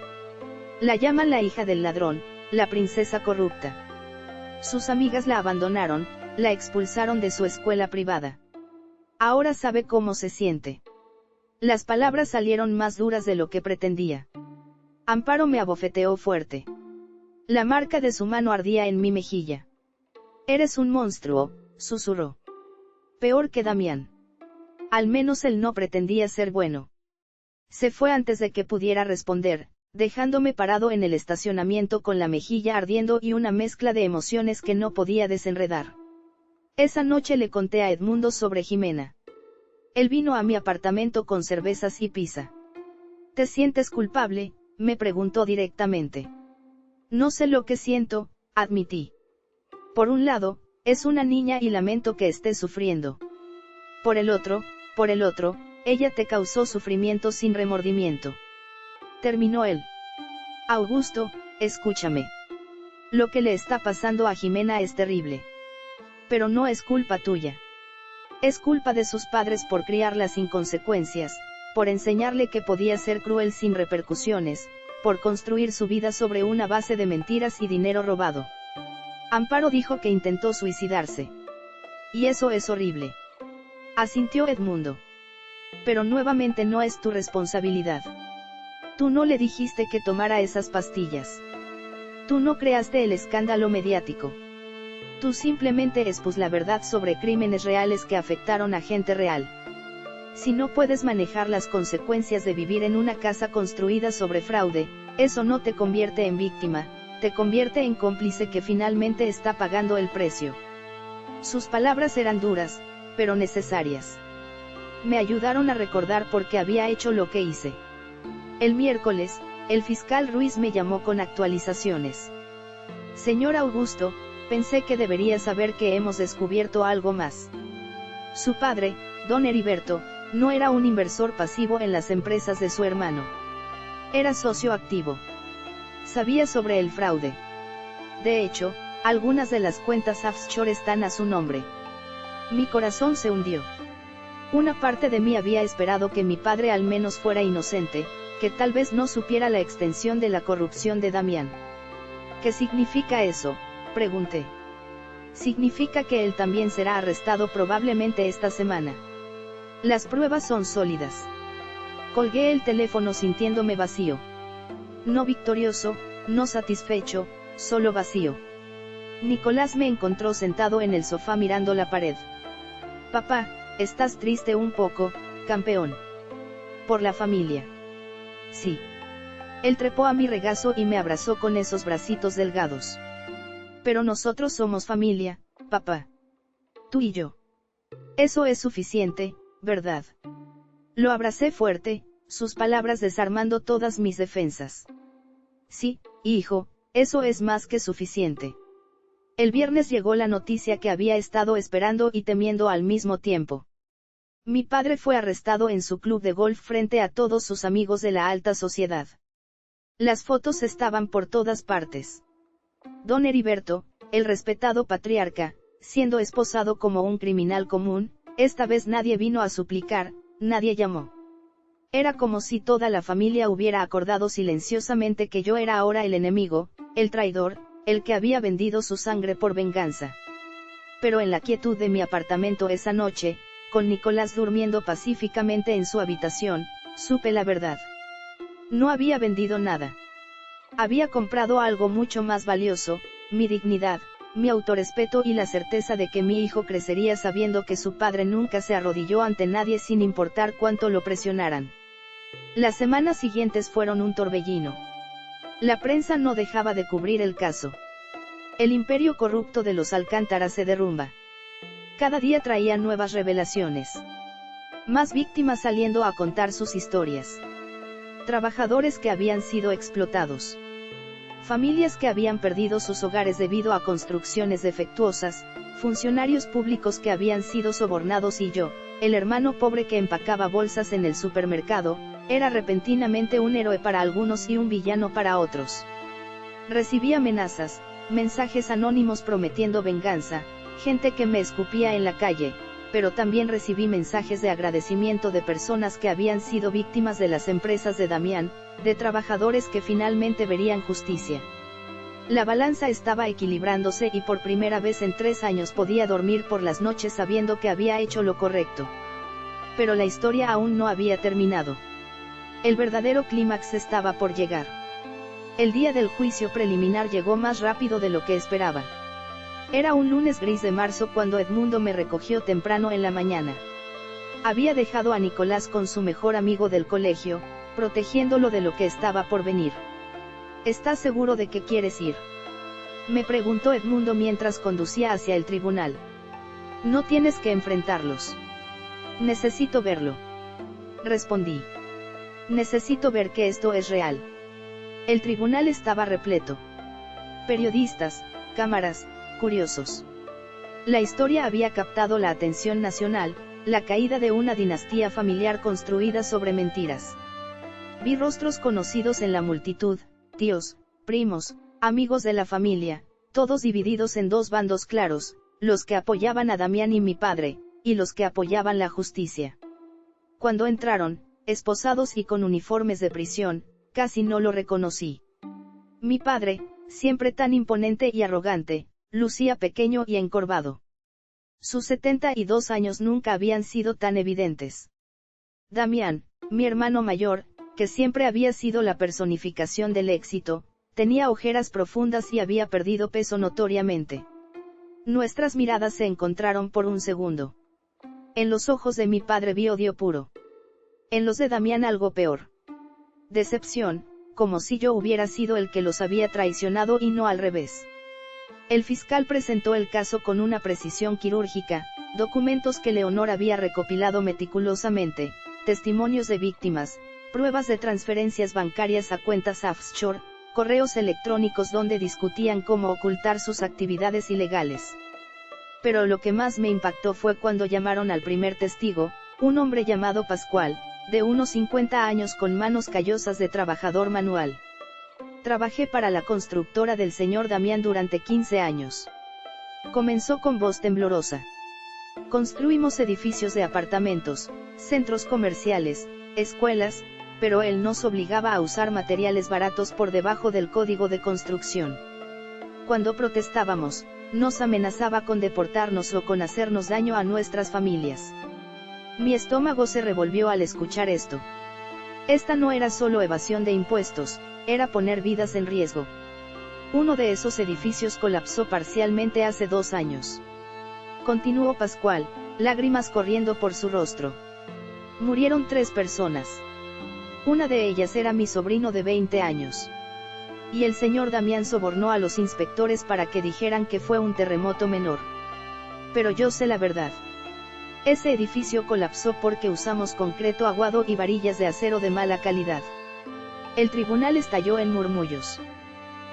La llaman la hija del ladrón, la princesa corrupta. Sus amigas la abandonaron, la expulsaron de su escuela privada. Ahora sabe cómo se siente. Las palabras salieron más duras de lo que pretendía. Amparo me abofeteó fuerte. La marca de su mano ardía en mi mejilla. Eres un monstruo, susurró. Peor que Damián. Al menos él no pretendía ser bueno. Se fue antes de que pudiera responder, dejándome parado en el estacionamiento con la mejilla ardiendo y una mezcla de emociones que no podía desenredar. Esa noche le conté a Edmundo sobre Jimena. Él vino a mi apartamento con cervezas y pizza. ¿Te sientes culpable?, me preguntó directamente. No sé lo que siento, admití. Por un lado, es una niña y lamento que esté sufriendo. Por el otro, ella te causó sufrimiento sin remordimiento. Terminó él. Augusto, escúchame. Lo que le está pasando a Jimena es terrible. Pero no es culpa tuya. Es culpa de sus padres por criarla sin consecuencias, por enseñarle que podía ser cruel sin repercusiones, por construir su vida sobre una base de mentiras y dinero robado. Amparo dijo que intentó suicidarse. Y eso es horrible. Asintió Edmundo. Pero nuevamente no es tu responsabilidad. Tú no le dijiste que tomara esas pastillas. Tú no creaste el escándalo mediático. Tú simplemente expus la verdad sobre crímenes reales que afectaron a gente real. Si no puedes manejar las consecuencias de vivir en una casa construida sobre fraude, eso no te convierte en víctima, te convierte en cómplice que finalmente está pagando el precio. Sus palabras eran duras, pero necesarias. Me ayudaron a recordar por qué había hecho lo que hice. El miércoles, el fiscal Ruiz me llamó con actualizaciones. Señor Augusto, pensé que debería saber que hemos descubierto algo más. Su padre, don Heriberto, no era un inversor pasivo en las empresas de su hermano. Era socio activo. Sabía sobre el fraude. De hecho, algunas de las cuentas offshore están a su nombre. Mi corazón se hundió. Una parte de mí había esperado que mi padre al menos fuera inocente, que tal vez no supiera la extensión de la corrupción de Damián. ¿Qué significa eso?, pregunté. Significa que él también será arrestado probablemente esta semana. Las pruebas son sólidas. Colgué el teléfono sintiéndome vacío. No victorioso, no satisfecho, solo vacío. Nicolás me encontró sentado en el sofá mirando la pared. Papá, estás triste un poco, campeón. Por la familia. Sí. Él trepó a mi regazo y me abrazó con esos bracitos delgados. Pero nosotros somos familia, papá. Tú y yo. Eso es suficiente, ¿verdad? Lo abracé fuerte, sus palabras desarmando todas mis defensas. Sí, hijo, eso es más que suficiente. El viernes llegó la noticia que había estado esperando y temiendo al mismo tiempo. Mi padre fue arrestado en su club de golf frente a todos sus amigos de la alta sociedad. Las fotos estaban por todas partes. Don Heriberto, el respetado patriarca, siendo esposado como un criminal común, esta vez nadie vino a suplicar, nadie llamó. Era como si toda la familia hubiera acordado silenciosamente que yo era ahora el enemigo, el traidor, el que había vendido su sangre por venganza. Pero en la quietud de mi apartamento esa noche, con Nicolás durmiendo pacíficamente en su habitación, supe la verdad. No había vendido nada. Había comprado algo mucho más valioso, mi dignidad, mi autorrespeto y la certeza de que mi hijo crecería sabiendo que su padre nunca se arrodilló ante nadie sin importar cuánto lo presionaran. Las semanas siguientes fueron un torbellino. La prensa no dejaba de cubrir el caso. El imperio corrupto de los Alcántara se derrumba. Cada día traía nuevas revelaciones. Más víctimas saliendo a contar sus historias. Trabajadores que habían sido explotados. Familias que habían perdido sus hogares debido a construcciones defectuosas, funcionarios públicos que habían sido sobornados y yo, el hermano pobre que empacaba bolsas en el supermercado, era repentinamente un héroe para algunos y un villano para otros. Recibí amenazas, mensajes anónimos prometiendo venganza, gente que me escupía en la calle, pero también recibí mensajes de agradecimiento de personas que habían sido víctimas de las empresas de Damián, de trabajadores que finalmente verían justicia. La balanza estaba equilibrándose y por primera vez en 3 años podía dormir por las noches sabiendo que había hecho lo correcto. Pero la historia aún no había terminado. El verdadero clímax estaba por llegar. El día del juicio preliminar llegó más rápido de lo que esperaba. Era un lunes gris de marzo cuando Edmundo me recogió temprano en la mañana. Había dejado a Nicolás con su mejor amigo del colegio, protegiéndolo de lo que estaba por venir. ¿Estás seguro de que quieres ir?, me preguntó Edmundo mientras conducía hacia el tribunal. No tienes que enfrentarlos. Necesito verlo, respondí. Necesito ver que esto es real. El tribunal estaba repleto. Periodistas, cámaras, curiosos. La historia había captado la atención nacional, la caída de una dinastía familiar construida sobre mentiras. Vi rostros conocidos en la multitud, tíos, primos, amigos de la familia, todos divididos en 2 bandos claros, los que apoyaban a Damián y mi padre, y los que apoyaban la justicia. Cuando entraron, esposados y con uniformes de prisión, casi no lo reconocí. Mi padre, siempre tan imponente y arrogante, lucía pequeño y encorvado. Sus 72 años nunca habían sido tan evidentes. Damián, mi hermano mayor, que siempre había sido la personificación del éxito, tenía ojeras profundas y había perdido peso notoriamente. Nuestras miradas se encontraron por un segundo. En los ojos de mi padre vi odio puro. En los de Damián algo peor. Decepción, como si yo hubiera sido el que los había traicionado y no al revés. El fiscal presentó el caso con una precisión quirúrgica, documentos que Leonor había recopilado meticulosamente, testimonios de víctimas, pruebas de transferencias bancarias a cuentas offshore, correos electrónicos donde discutían cómo ocultar sus actividades ilegales. Pero lo que más me impactó fue cuando llamaron al primer testigo, un hombre llamado Pascual, de unos 50 años con manos callosas de trabajador manual. Trabajé para la constructora del señor Damián durante 15 años. Comenzó con voz temblorosa. Construimos edificios de apartamentos, centros comerciales, escuelas, pero él nos obligaba a usar materiales baratos por debajo del código de construcción. Cuando protestábamos, nos amenazaba con deportarnos o con hacernos daño a nuestras familias. Mi estómago se revolvió al escuchar esto. Esta no era solo evasión de impuestos, era poner vidas en riesgo. Uno de esos edificios colapsó parcialmente hace 2 años. Continuó Pascual, lágrimas corriendo por su rostro. Murieron 3 personas. Una de ellas era mi sobrino de 20 años. Y el señor Damián sobornó a los inspectores para que dijeran que fue un terremoto menor. Pero yo sé la verdad. Ese edificio colapsó porque usamos concreto aguado y varillas de acero de mala calidad. El tribunal estalló en murmullos.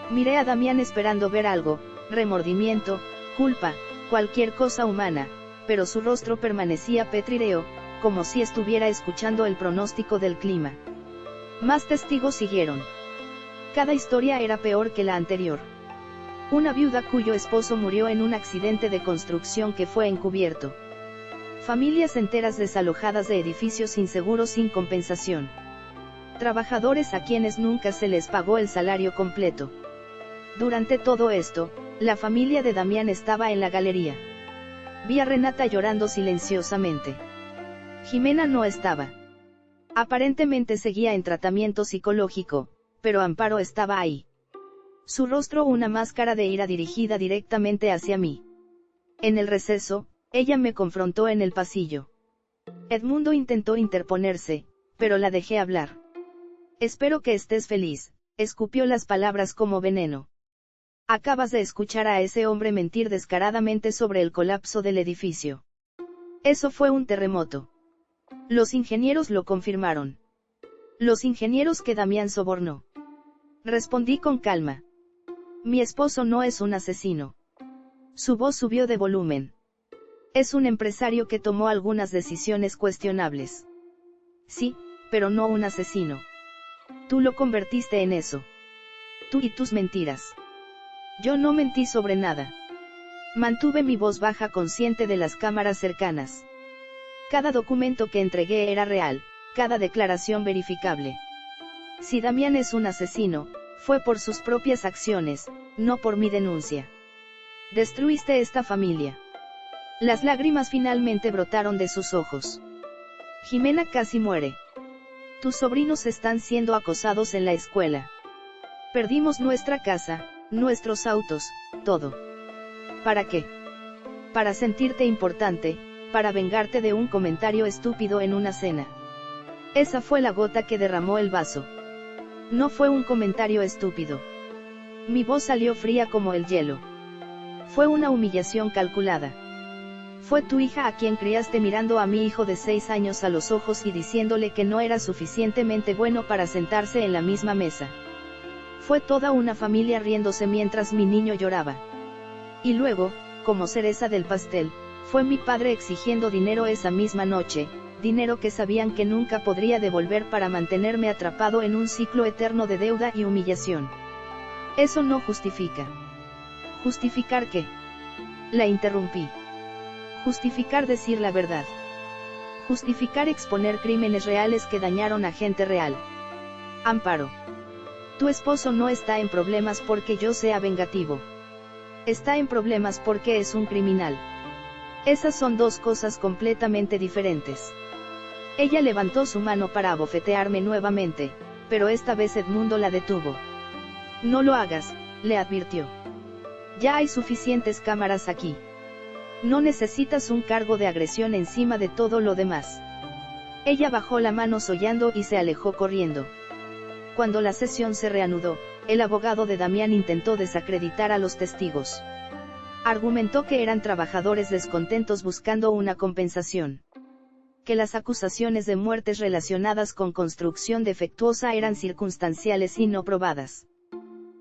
Miré a Damián esperando ver algo, remordimiento, culpa, cualquier cosa humana, pero su rostro permanecía pétreo, como si estuviera escuchando el pronóstico del clima. Más testigos siguieron. Cada historia era peor que la anterior. Una viuda cuyo esposo murió en un accidente de construcción que fue encubierto. Familias enteras desalojadas de edificios inseguros sin compensación. Trabajadores a quienes nunca se les pagó el salario completo. Durante todo esto, la familia de Damián estaba en la galería. Vi a Renata llorando silenciosamente. Jimena no estaba. Aparentemente seguía en tratamiento psicológico, pero Amparo estaba ahí. Su rostro una máscara de ira dirigida directamente hacia mí. En el receso, ella me confrontó en el pasillo. Edmundo intentó interponerse, pero la dejé hablar. Espero que estés feliz, escupió las palabras como veneno. Acabas de escuchar a ese hombre mentir descaradamente sobre el colapso del edificio. Eso fue un terremoto. Los ingenieros lo confirmaron. Los ingenieros que Damián sobornó. Respondí con calma. Mi esposo no es un asesino. Su voz subió de volumen. Es un empresario que tomó algunas decisiones cuestionables. Sí, pero no un asesino. Tú lo convertiste en eso. Tú y tus mentiras. Yo no mentí sobre nada. Mantuve mi voz baja consciente de las cámaras cercanas. Cada documento que entregué era real, cada declaración verificable. Si Damián es un asesino, fue por sus propias acciones, no por mi denuncia. Destruiste esta familia. Las lágrimas finalmente brotaron de sus ojos. Jimena casi muere. Tus sobrinos están siendo acosados en la escuela. Perdimos nuestra casa, nuestros autos, todo. ¿Para qué? Para sentirte importante, para vengarte de un comentario estúpido en una cena. Esa fue la gota que derramó el vaso. No fue un comentario estúpido. Mi voz salió fría como el hielo. Fue una humillación calculada. Fue tu hija a quien criaste mirando a mi hijo de 6 años a los ojos y diciéndole que no era suficientemente bueno para sentarse en la misma mesa. Fue toda una familia riéndose mientras mi niño lloraba. Y luego, como cereza del pastel, fue mi padre exigiendo dinero esa misma noche, dinero que sabían que nunca podría devolver para mantenerme atrapado en un ciclo eterno de deuda y humillación. Eso no justifica. ¿Justificar qué? La interrumpí. Justificar decir la verdad. Justificar exponer crímenes reales que dañaron a gente real. Amparo. Tu esposo no está en problemas porque yo sea vengativo. Está en problemas porque es un criminal. Esas son dos cosas completamente diferentes. Ella levantó su mano para abofetearme nuevamente, pero esta vez Edmundo la detuvo. No lo hagas, le advirtió. Ya hay suficientes cámaras aquí. No necesitas un cargo de agresión encima de todo lo demás. Ella bajó la mano sollando y se alejó corriendo. Cuando la sesión se reanudó, el abogado de Damián intentó desacreditar a los testigos. Argumentó que eran trabajadores descontentos buscando una compensación. Que las acusaciones de muertes relacionadas con construcción defectuosa eran circunstanciales y no probadas.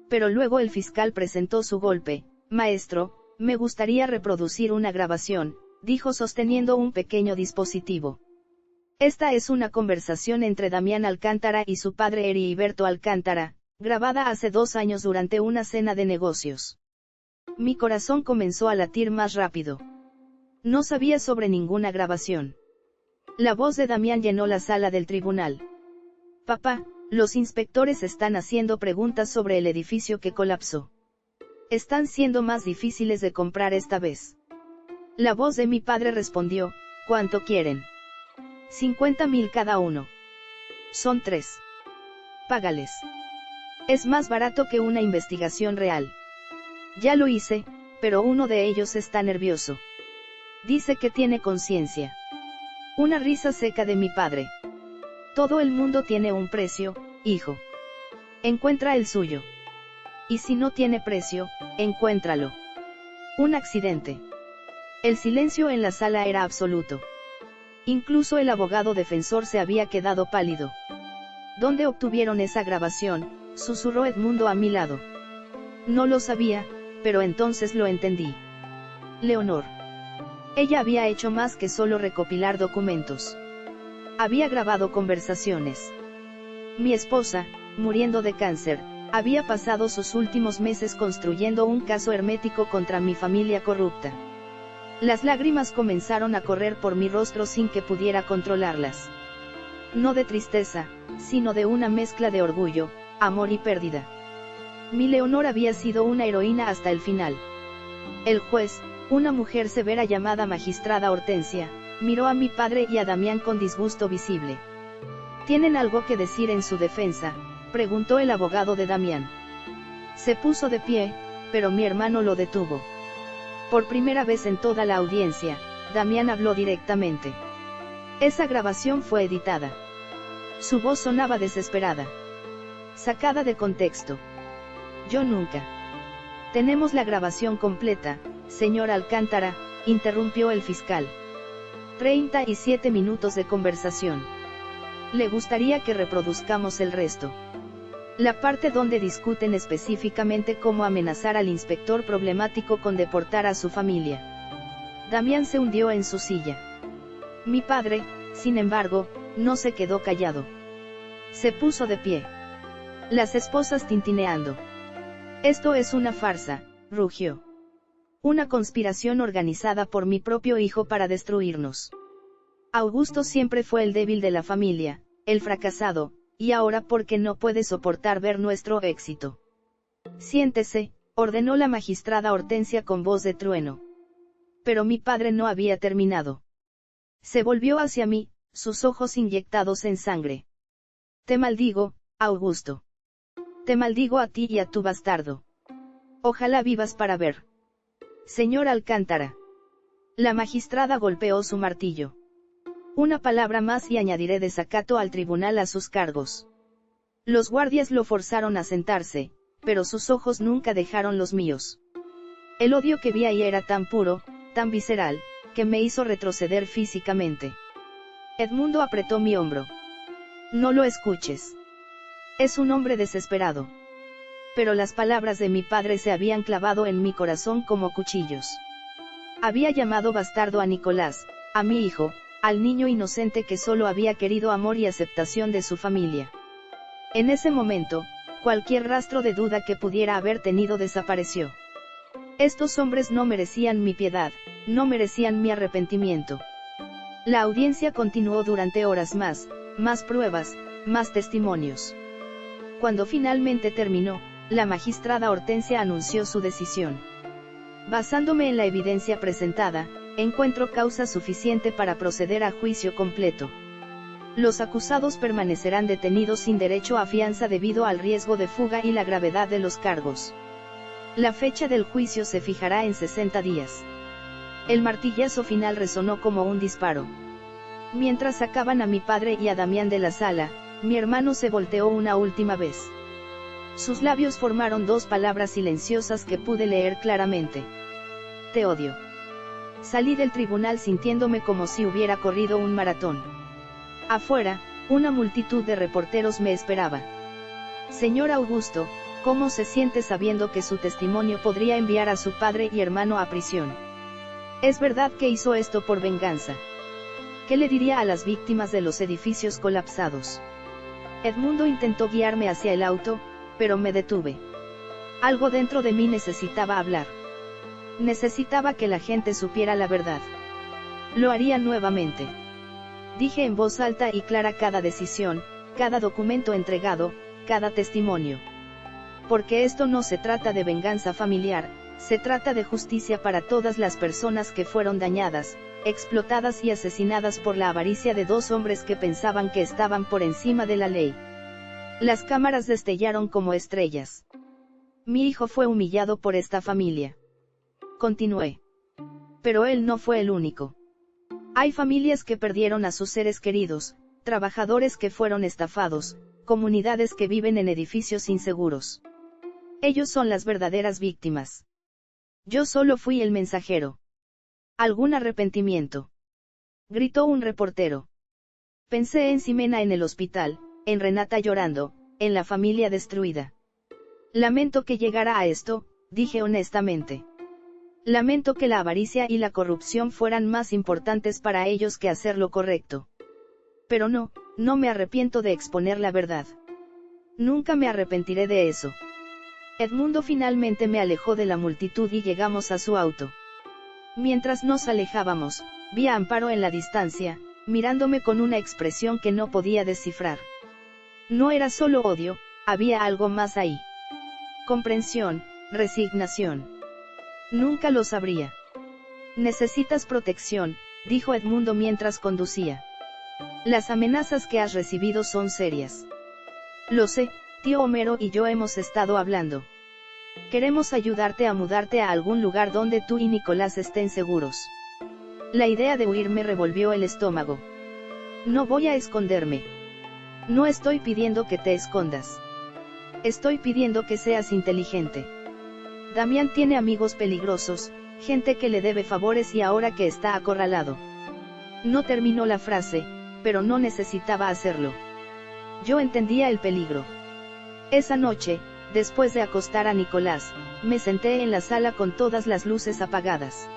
Pero luego el fiscal presentó su golpe. Maestro, me gustaría reproducir una grabación, dijo sosteniendo un pequeño dispositivo. Esta es una conversación entre Damián Alcántara y su padre Heriberto Alcántara, grabada hace 2 años durante una cena de negocios. Mi corazón comenzó a latir más rápido. No sabía sobre ninguna grabación. La voz de Damián llenó la sala del tribunal. Papá, los inspectores están haciendo preguntas sobre el edificio que colapsó. Están siendo más difíciles de comprar esta vez. La voz de mi padre respondió, ¿cuánto quieren? 50.000 cada uno. Son 3. Págales. Es más barato que una investigación real. Ya lo hice, pero uno de ellos está nervioso. Dice que tiene conciencia. Una risa seca de mi padre. Todo el mundo tiene un precio, hijo. Encuentra el suyo. Y si no tiene precio, encuéntralo. Un accidente. El silencio en la sala era absoluto. Incluso el abogado defensor se había quedado pálido. ¿Dónde obtuvieron esa grabación?, susurró Edmundo a mi lado. No lo sabía, pero entonces lo entendí. Leonor. Ella había hecho más que solo recopilar documentos. Había grabado conversaciones. Mi esposa, muriendo de cáncer, había pasado sus últimos meses construyendo un caso hermético contra mi familia corrupta. Las lágrimas comenzaron a correr por mi rostro sin que pudiera controlarlas. No de tristeza, sino de una mezcla de orgullo, amor y pérdida. Mi Leonor había sido una heroína hasta el final. El juez, una mujer severa llamada magistrada Hortensia, miró a mi padre y a Damián con disgusto visible. ¿Tienen algo que decir en su defensa?, preguntó el abogado de Damián. Se puso de pie, pero mi hermano lo detuvo. Por primera vez en toda la audiencia, Damián habló directamente. Esa grabación fue editada. Su voz sonaba desesperada. Sacada de contexto. Yo nunca. Tenemos la grabación completa, señor Alcántara, interrumpió el fiscal. 37 minutos de conversación. ¿Le gustaría que reproduzcamos el resto? La parte donde discuten específicamente cómo amenazar al inspector problemático con deportar a su familia. Damián se hundió en su silla. Mi padre, sin embargo, no se quedó callado. Se puso de pie. Las esposas tintineando. Esto es una farsa, rugió. Una conspiración organizada por mi propio hijo para destruirnos. Augusto siempre fue el débil de la familia, el fracasado, y ahora porque no puede soportar ver nuestro éxito. Siéntese, ordenó la magistrada Hortensia con voz de trueno. Pero mi padre no había terminado. Se volvió hacia mí, sus ojos inyectados en sangre. Te maldigo, Augusto. Te maldigo a ti y a tu bastardo. Ojalá vivas para ver. Señor Alcántara. La magistrada golpeó su martillo. Una palabra más y añadiré desacato al tribunal a sus cargos. Los guardias lo forzaron a sentarse, pero sus ojos nunca dejaron los míos. El odio que vi ahí era tan puro, tan visceral, que me hizo retroceder físicamente. Edmundo apretó mi hombro. No lo escuches. Es un hombre desesperado. Pero las palabras de mi padre se habían clavado en mi corazón como cuchillos. Había llamado bastardo a Nicolás, a mi hijo, al niño inocente que solo había querido amor y aceptación de su familia. En ese momento, cualquier rastro de duda que pudiera haber tenido desapareció. Estos hombres no merecían mi piedad, no merecían mi arrepentimiento. La audiencia continuó durante horas más pruebas, más testimonios. Cuando finalmente terminó, la magistrada Hortensia anunció su decisión. Basándome en la evidencia presentada, encuentro causa suficiente para proceder a juicio completo. Los acusados permanecerán detenidos sin derecho a fianza debido al riesgo de fuga y la gravedad de los cargos. La fecha del juicio se fijará en 60 días. El martillazo final resonó como un disparo. Mientras sacaban a mi padre y a Damián de la sala, mi hermano se volteó una última vez. Sus labios formaron dos palabras silenciosas que pude leer claramente. Te odio. Salí del tribunal sintiéndome como si hubiera corrido un maratón. Afuera, una multitud de reporteros me esperaba. Señor Augusto, ¿cómo se siente sabiendo que su testimonio podría enviar a su padre y hermano a prisión? ¿Es verdad que hizo esto por venganza? ¿Qué le diría a las víctimas de los edificios colapsados? Edmundo intentó guiarme hacia el auto, pero me detuve. Algo dentro de mí necesitaba hablar. Necesitaba que la gente supiera la verdad. Lo haría nuevamente. Dije en voz alta y clara cada decisión, cada documento entregado, cada testimonio. Porque esto no se trata de venganza familiar, se trata de justicia para todas las personas que fueron dañadas, explotadas y asesinadas por la avaricia de dos hombres que pensaban que estaban por encima de la ley. Las cámaras destellaron como estrellas. Mi hijo fue humillado por esta familia. Continué. Pero él no fue el único. Hay familias que perdieron a sus seres queridos, trabajadores que fueron estafados, comunidades que viven en edificios inseguros. Ellos son las verdaderas víctimas. Yo solo fui el mensajero. ¿Algún arrepentimiento?, gritó un reportero. Pensé en Ximena en el hospital, en Renata llorando, en la familia destruida. Lamento que llegara a esto, dije honestamente. Lamento que la avaricia y la corrupción fueran más importantes para ellos que hacer lo correcto. Pero no me arrepiento de exponer la verdad. Nunca me arrepentiré de eso. Edmundo finalmente me alejó de la multitud y llegamos a su auto. Mientras nos alejábamos, vi a Amparo en la distancia, mirándome con una expresión que no podía descifrar. No era solo odio, había algo más ahí. Comprensión, resignación. Nunca lo sabría. Necesitas protección, dijo Edmundo mientras conducía. Las amenazas que has recibido son serias. Lo sé, tío Homero y yo hemos estado hablando. Queremos ayudarte a mudarte a algún lugar donde tú y Nicolás estén seguros. La idea de huir me revolvió el estómago. No voy a esconderme. No estoy pidiendo que te escondas. Estoy pidiendo que seas inteligente. Damián tiene amigos peligrosos, gente que le debe favores y ahora que está acorralado. No terminó la frase, pero no necesitaba hacerlo. Yo entendía el peligro. Esa noche, después de acostar a Nicolás, me senté en la sala con todas las luces apagadas.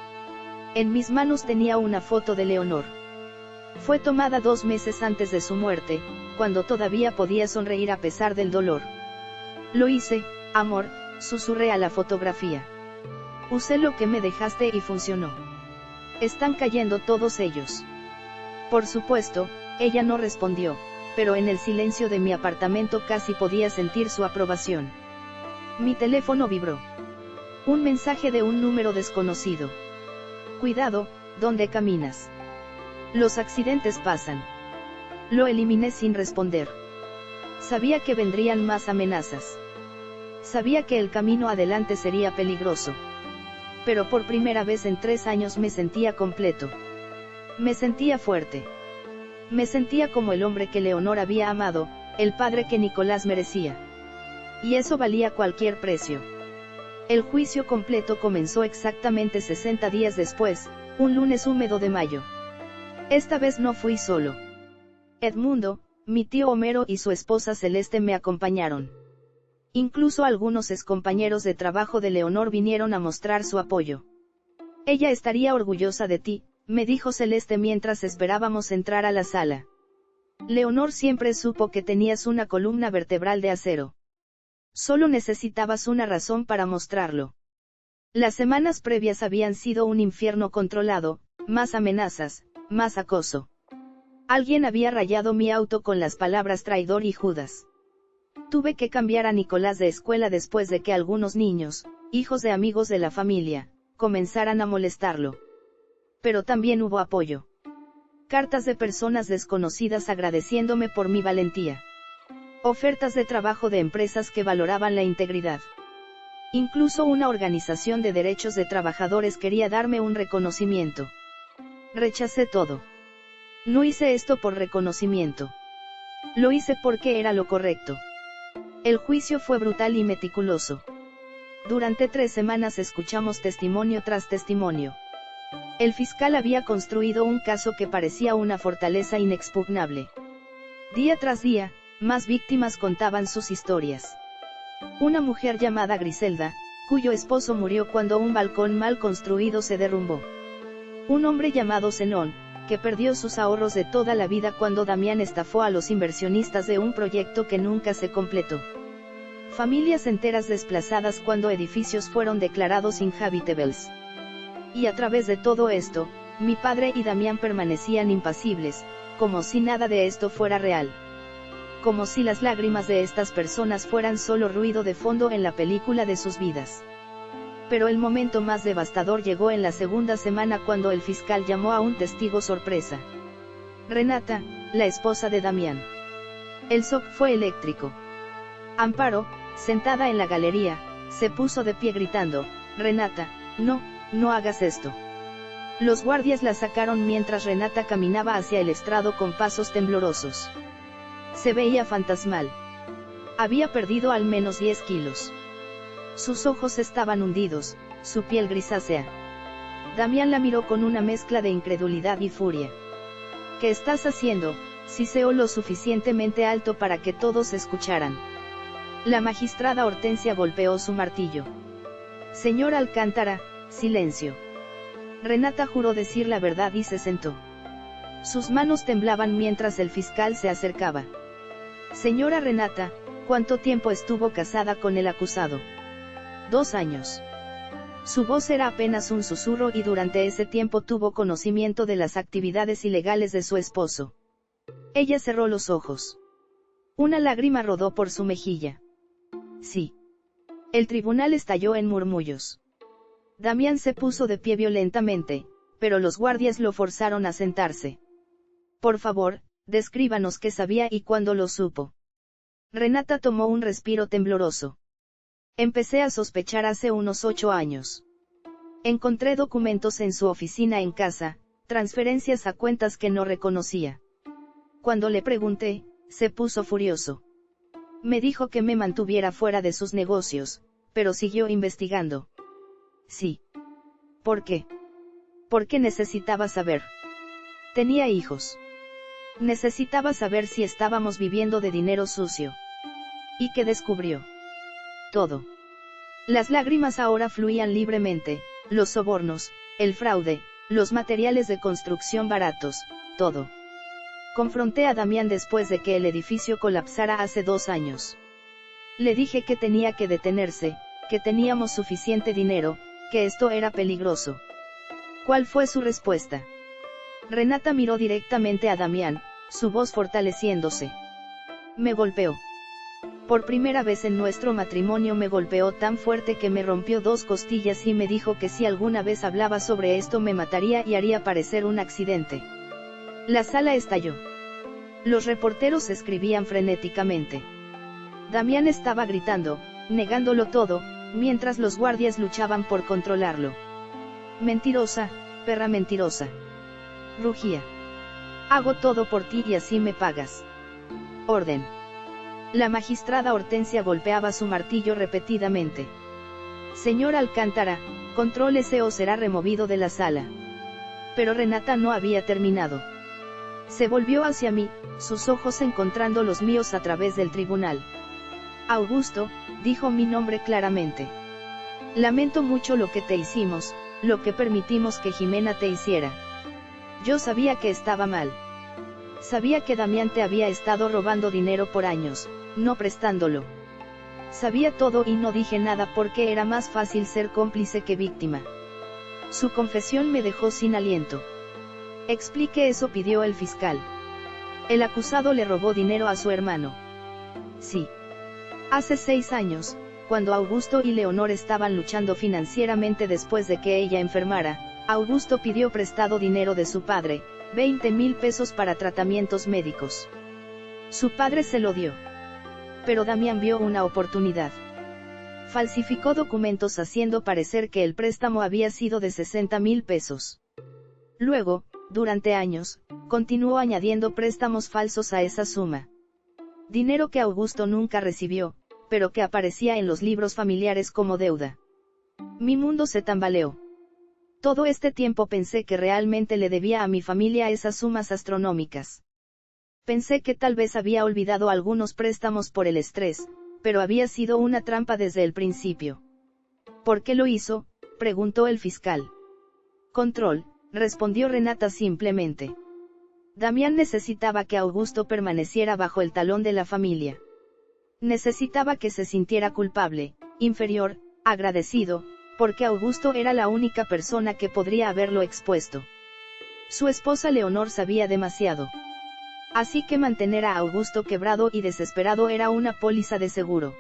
En mis manos tenía una foto de Leonor. Fue tomada 2 meses antes de su muerte, cuando todavía podía sonreír a pesar del dolor. Lo hice, amor, susurré a la fotografía. Usé lo que me dejaste y funcionó. Están cayendo todos ellos. Por supuesto, ella no respondió, pero en el silencio de mi apartamento casi podía sentir su aprobación. Mi teléfono vibró. Un mensaje de un número desconocido. Cuidado, ¿dónde caminas? Los accidentes pasan. Lo eliminé sin responder. Sabía que vendrían más amenazas. Sabía que el camino adelante sería peligroso. Pero por primera vez en 3 años me sentía completo. Me sentía fuerte. Me sentía como el hombre que Leonor había amado, el padre que Nicolás merecía. Y eso valía cualquier precio. El juicio completo comenzó exactamente 60 días después, un lunes húmedo de mayo. Esta vez no fui solo. Edmundo, mi tío Homero y su esposa Celeste me acompañaron. Incluso algunos excompañeros de trabajo de Leonor vinieron a mostrar su apoyo. Ella estaría orgullosa de ti, me dijo Celeste mientras esperábamos entrar a la sala. Leonor siempre supo que tenías una columna vertebral de acero. Solo necesitabas una razón para mostrarlo. Las semanas previas habían sido un infierno controlado, más amenazas, más acoso. Alguien había rayado mi auto con las palabras traidor y Judas. Tuve que cambiar a Nicolás de escuela después de que algunos niños, hijos de amigos de la familia, comenzaran a molestarlo. Pero también hubo apoyo. Cartas de personas desconocidas agradeciéndome por mi valentía. Ofertas de trabajo de empresas que valoraban la integridad. Incluso una organización de derechos de trabajadores quería darme un reconocimiento. Rechacé todo. No hice esto por reconocimiento. Lo hice porque era lo correcto. El juicio fue brutal y meticuloso. Durante 3 semanas escuchamos testimonio tras testimonio. El fiscal había construido un caso que parecía una fortaleza inexpugnable. Día tras día, más víctimas contaban sus historias. Una mujer llamada Griselda, cuyo esposo murió cuando un balcón mal construido se derrumbó. Un hombre llamado Zenón, que perdió sus ahorros de toda la vida cuando Damián estafó a los inversionistas de un proyecto que nunca se completó. Familias enteras desplazadas cuando edificios fueron declarados inhabitables. Y a través de todo esto, mi padre y Damián permanecían impasibles, como si nada de esto fuera real. Como si las lágrimas de estas personas fueran solo ruido de fondo en la película de sus vidas. Pero el momento más devastador llegó en la segunda semana cuando el fiscal llamó a un testigo sorpresa. Renata, la esposa de Damián. El shock fue eléctrico. Amparo, sentada en la galería, se puso de pie gritando, Renata, no hagas esto. Los guardias la sacaron mientras Renata caminaba hacia el estrado con pasos temblorosos. Se veía fantasmal. Había perdido al menos 10 kilos. Sus ojos estaban hundidos, su piel grisácea. Damián la miró con una mezcla de incredulidad y furia. ¿Qué estás haciendo, Siseó lo suficientemente alto para que todos escucharan. La magistrada Hortensia golpeó su martillo. Señor Alcántara, silencio. Renata juró decir la verdad y se sentó. Sus manos temblaban mientras el fiscal se acercaba. Señora Renata, ¿cuánto tiempo estuvo casada con el acusado? 2 años. Su voz era apenas un susurro y durante ese tiempo tuvo conocimiento de las actividades ilegales de su esposo. Ella cerró los ojos. Una lágrima rodó por su mejilla. Sí. El tribunal estalló en murmullos. Damián se puso de pie violentamente, pero los guardias lo forzaron a sentarse. Por favor, descríbanos qué sabía y cuándo lo supo. Renata tomó un respiro tembloroso. Empecé a sospechar hace unos 8 años. Encontré documentos en su oficina en casa, transferencias a cuentas que no reconocía. Cuando le pregunté, se puso furioso. Me dijo que me mantuviera fuera de sus negocios, pero siguió investigando. Sí. ¿Por qué? Porque necesitaba saber. Tenía hijos. Necesitaba saber si estábamos viviendo de dinero sucio. ¿Y qué descubrió? Todo. Las lágrimas ahora fluían libremente, los sobornos, el fraude, los materiales de construcción baratos, todo. Confronté a Damián después de que el edificio colapsara hace 2 años. Le dije que tenía que detenerse, que teníamos suficiente dinero, que esto era peligroso. ¿Cuál fue su respuesta? Renata miró directamente a Damián, su voz fortaleciéndose. Me golpeó. Por primera vez en nuestro matrimonio me golpeó tan fuerte que me rompió 2 costillas y me dijo que si alguna vez hablaba sobre esto me mataría y haría parecer un accidente. La sala estalló. Los reporteros escribían frenéticamente. Damián estaba gritando, negándolo todo, mientras los guardias luchaban por controlarlo. Mentirosa, perra mentirosa. Rugía. Hago todo por ti y así me pagas. Orden. La magistrada Hortensia golpeaba su martillo repetidamente. Señor Alcántara, contrólese o será removido de la sala. Pero Renata no había terminado. Se volvió hacia mí, sus ojos encontrando los míos a través del tribunal. Augusto, dijo mi nombre claramente. Lamento mucho lo que te hicimos, lo que permitimos que Jimena te hiciera. Yo sabía que estaba mal. Sabía que Damián te había estado robando dinero por años, no prestándolo. Sabía todo y no dije nada porque era más fácil ser cómplice que víctima. Su confesión me dejó sin aliento. Explique eso, pidió el fiscal. El acusado le robó dinero a su hermano. Sí. Hace 6 años, cuando Augusto y Leonor estaban luchando financieramente después de que ella enfermara, Augusto pidió prestado dinero de su padre, 20,000 pesos para tratamientos médicos. Su padre se lo dio. Pero Damián vio una oportunidad. Falsificó documentos haciendo parecer que el préstamo había sido de 60,000 pesos. Luego, durante años, continuó añadiendo préstamos falsos a esa suma. Dinero que Augusto nunca recibió, pero que aparecía en los libros familiares como deuda. Mi mundo se tambaleó. Todo este tiempo pensé que realmente le debía a mi familia esas sumas astronómicas. Pensé que tal vez había olvidado algunos préstamos por el estrés, pero había sido una trampa desde el principio. ¿Por qué lo hizo?, preguntó el fiscal. Control, respondió Renata simplemente. Damián necesitaba que Augusto permaneciera bajo el talón de la familia. Necesitaba que se sintiera culpable, inferior, agradecido, porque Augusto era la única persona que podría haberlo expuesto. Su esposa Leonor sabía demasiado. Así que mantener a Augusto quebrado y desesperado era una póliza de seguro.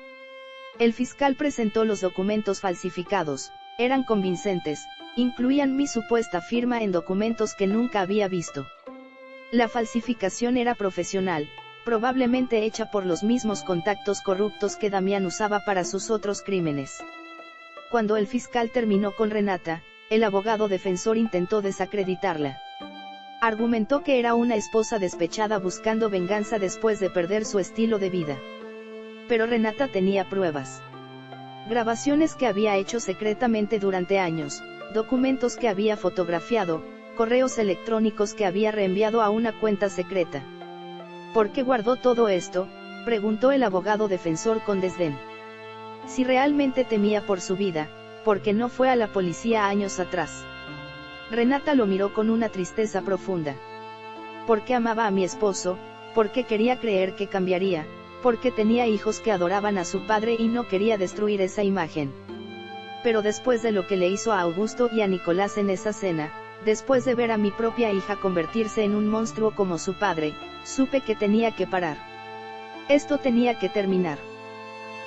El fiscal presentó los documentos falsificados, eran convincentes, incluían mi supuesta firma en documentos que nunca había visto. La falsificación era profesional, probablemente hecha por los mismos contactos corruptos que Damián usaba para sus otros crímenes. Cuando el fiscal terminó con Renata, el abogado defensor intentó desacreditarla. Argumentó que era una esposa despechada buscando venganza después de perder su estilo de vida. Pero Renata tenía pruebas. Grabaciones que había hecho secretamente durante años, documentos que había fotografiado, correos electrónicos que había reenviado a una cuenta secreta. ¿Por qué guardó todo esto?, preguntó el abogado defensor con desdén. Si realmente temía por su vida, ¿por qué no fue a la policía años atrás? Renata lo miró con una tristeza profunda. Porque amaba a mi esposo, porque quería creer que cambiaría, porque tenía hijos que adoraban a su padre y no quería destruir esa imagen. Pero después de lo que le hizo a Augusto y a Nicolás en esa cena, después de ver a mi propia hija convertirse en un monstruo como su padre, supe que tenía que parar. Esto tenía que terminar.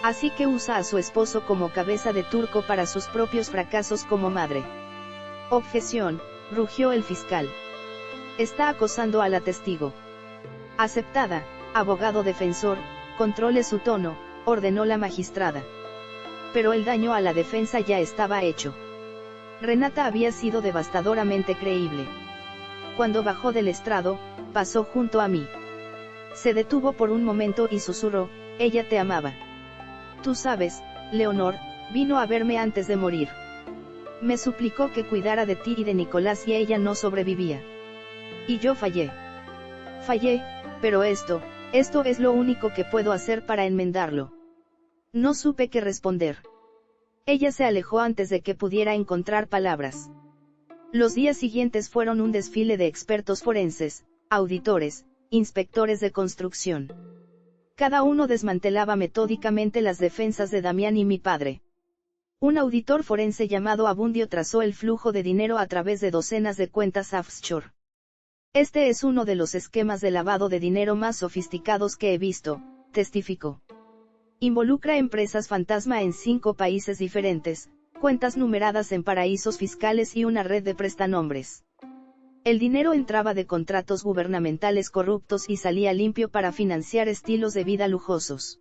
Así que usa a su esposo como cabeza de turco para sus propios fracasos como madre. Objeción, rugió el fiscal. Está acosando a la testigo. Aceptada, abogado defensor, controle su tono, ordenó la magistrada. Pero el daño a la defensa ya estaba hecho. Renata había sido devastadoramente creíble. Cuando bajó del estrado, pasó junto a mí. Se detuvo por un momento y susurró, ella te amaba. Tú sabes, Leonor, vino a verme antes de morir. Me suplicó que cuidara de ti y de Nicolás y ella no sobrevivía. Y yo fallé. Fallé, pero esto es lo único que puedo hacer para enmendarlo. No supe qué responder. Ella se alejó antes de que pudiera encontrar palabras. Los días siguientes fueron un desfile de expertos forenses, auditores, inspectores de construcción. Cada uno desmantelaba metódicamente las defensas de Damián y mi padre. Un auditor forense llamado Abundio trazó el flujo de dinero a través de docenas de cuentas offshore. Este es uno de los esquemas de lavado de dinero más sofisticados que he visto, testificó. Involucra empresas fantasma en 5 países diferentes, cuentas numeradas en paraísos fiscales y una red de prestanombres. El dinero entraba de contratos gubernamentales corruptos y salía limpio para financiar estilos de vida lujosos.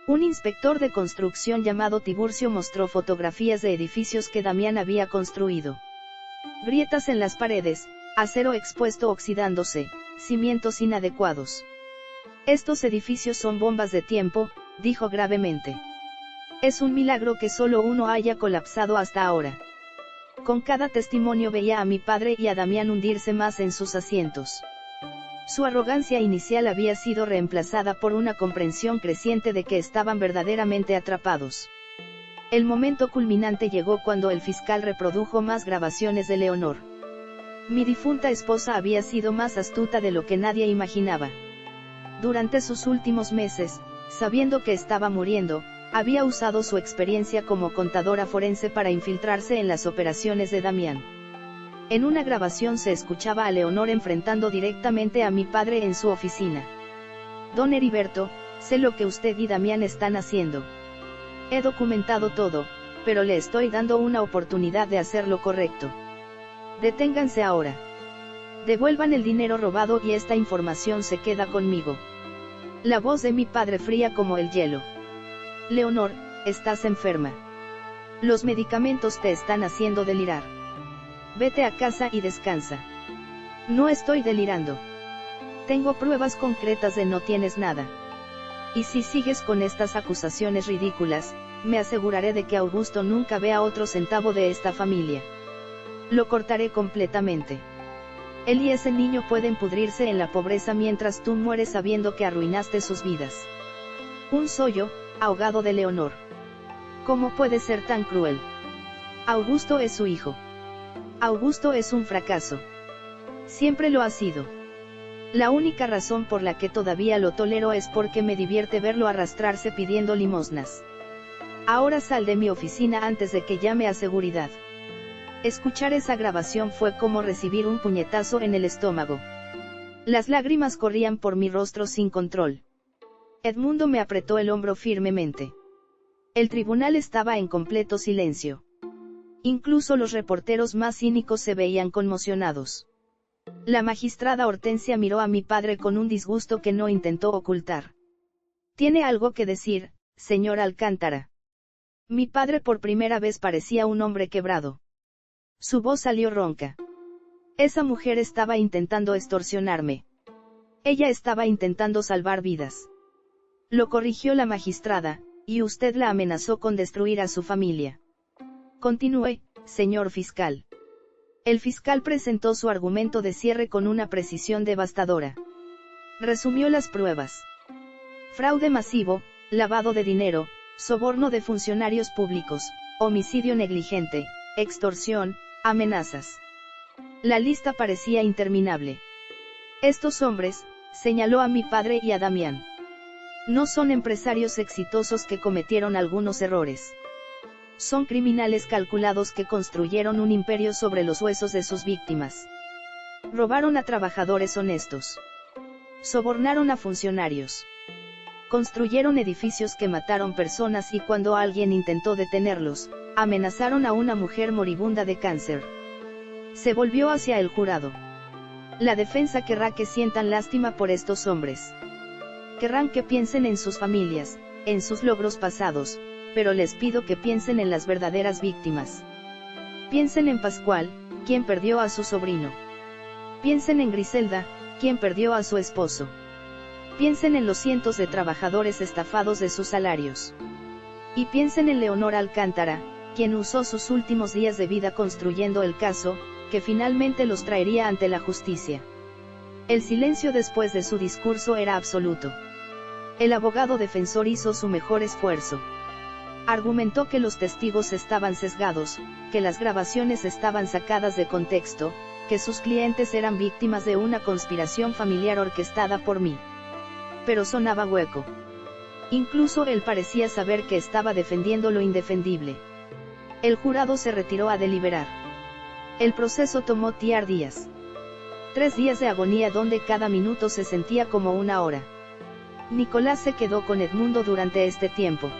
Un inspector de construcción llamado Tiburcio mostró fotografías de edificios que Damián había construido. Grietas en las paredes, acero expuesto oxidándose, cimientos inadecuados. Estos edificios son bombas de tiempo, dijo gravemente. Es un milagro que solo uno haya colapsado hasta ahora. Con cada testimonio veía a mi padre y a Damián hundirse más en sus asientos. Su arrogancia inicial había sido reemplazada por una comprensión creciente de que estaban verdaderamente atrapados. El momento culminante llegó cuando el fiscal reprodujo más grabaciones de Leonor. Mi difunta esposa había sido más astuta de lo que nadie imaginaba. Durante sus últimos meses, sabiendo que estaba muriendo, había usado su experiencia como contadora forense para infiltrarse en las operaciones de Damián. En una grabación se escuchaba a Leonor enfrentando directamente a mi padre en su oficina. Don Heriberto, sé lo que usted y Damián están haciendo. He documentado todo, pero le estoy dando una oportunidad de hacer lo correcto. Deténganse ahora. Devuelvan el dinero robado y esta información se queda conmigo. La voz de mi padre fría como el hielo. Leonor, estás enferma. Los medicamentos te están haciendo delirar. Vete a casa y descansa. No estoy delirando. Tengo pruebas concretas de no tienes nada. Y si sigues con estas acusaciones ridículas, me aseguraré de que Augusto nunca vea otro centavo de esta familia. Lo cortaré completamente. Él y ese niño pueden pudrirse en la pobreza mientras tú mueres sabiendo que arruinaste sus vidas. Un sollo, ahogado de Leonor. ¿Cómo puede ser tan cruel? Augusto es su hijo. Augusto es un fracaso. Siempre lo ha sido. La única razón por la que todavía lo tolero es porque me divierte verlo arrastrarse pidiendo limosnas. Ahora sal de mi oficina antes de que llame a seguridad. Escuchar esa grabación fue como recibir un puñetazo en el estómago. Las lágrimas corrían por mi rostro sin control. Edmundo me apretó el hombro firmemente. El tribunal estaba en completo silencio. Incluso los reporteros más cínicos se veían conmocionados. La magistrada Hortensia miró a mi padre con un disgusto que no intentó ocultar. «¿Tiene algo que decir, señor Alcántara?» Mi padre por primera vez parecía un hombre quebrado. Su voz salió ronca. Esa mujer estaba intentando extorsionarme. Ella estaba intentando salvar vidas. Lo corrigió la magistrada, y usted la amenazó con destruir a su familia. Continúe, señor fiscal. El fiscal presentó su argumento de cierre con una precisión devastadora. Resumió las pruebas. Fraude masivo, lavado de dinero, soborno de funcionarios públicos, homicidio negligente, extorsión, amenazas. La lista parecía interminable. Estos hombres, señaló a mi padre y a Damián, no son empresarios exitosos que cometieron algunos errores. Son criminales calculados que construyeron un imperio sobre los huesos de sus víctimas. Robaron a trabajadores honestos. Sobornaron a funcionarios. Construyeron edificios que mataron personas y cuando alguien intentó detenerlos, amenazaron a una mujer moribunda de cáncer. Se volvió hacia el jurado. La defensa querrá que sientan lástima por estos hombres. Querrán que piensen en sus familias, en sus logros pasados, pero les pido que piensen en las verdaderas víctimas. Piensen en Pascual, quien perdió a su sobrino. Piensen en Griselda, quien perdió a su esposo. Piensen en los cientos de trabajadores estafados de sus salarios. Y piensen en Leonora Alcántara, quien usó sus últimos días de vida construyendo el caso, que finalmente los traería ante la justicia. El silencio después de su discurso era absoluto. El abogado defensor hizo su mejor esfuerzo. Argumentó que los testigos estaban sesgados, que las grabaciones estaban sacadas de contexto, que sus clientes eran víctimas de una conspiración familiar orquestada por mí. Pero sonaba hueco. Incluso él parecía saber que estaba defendiendo lo indefendible. El jurado se retiró a deliberar. El proceso tomó días. 3 días de agonía donde cada minuto se sentía como una hora. Nicolás se quedó con Edmundo durante este tiempo.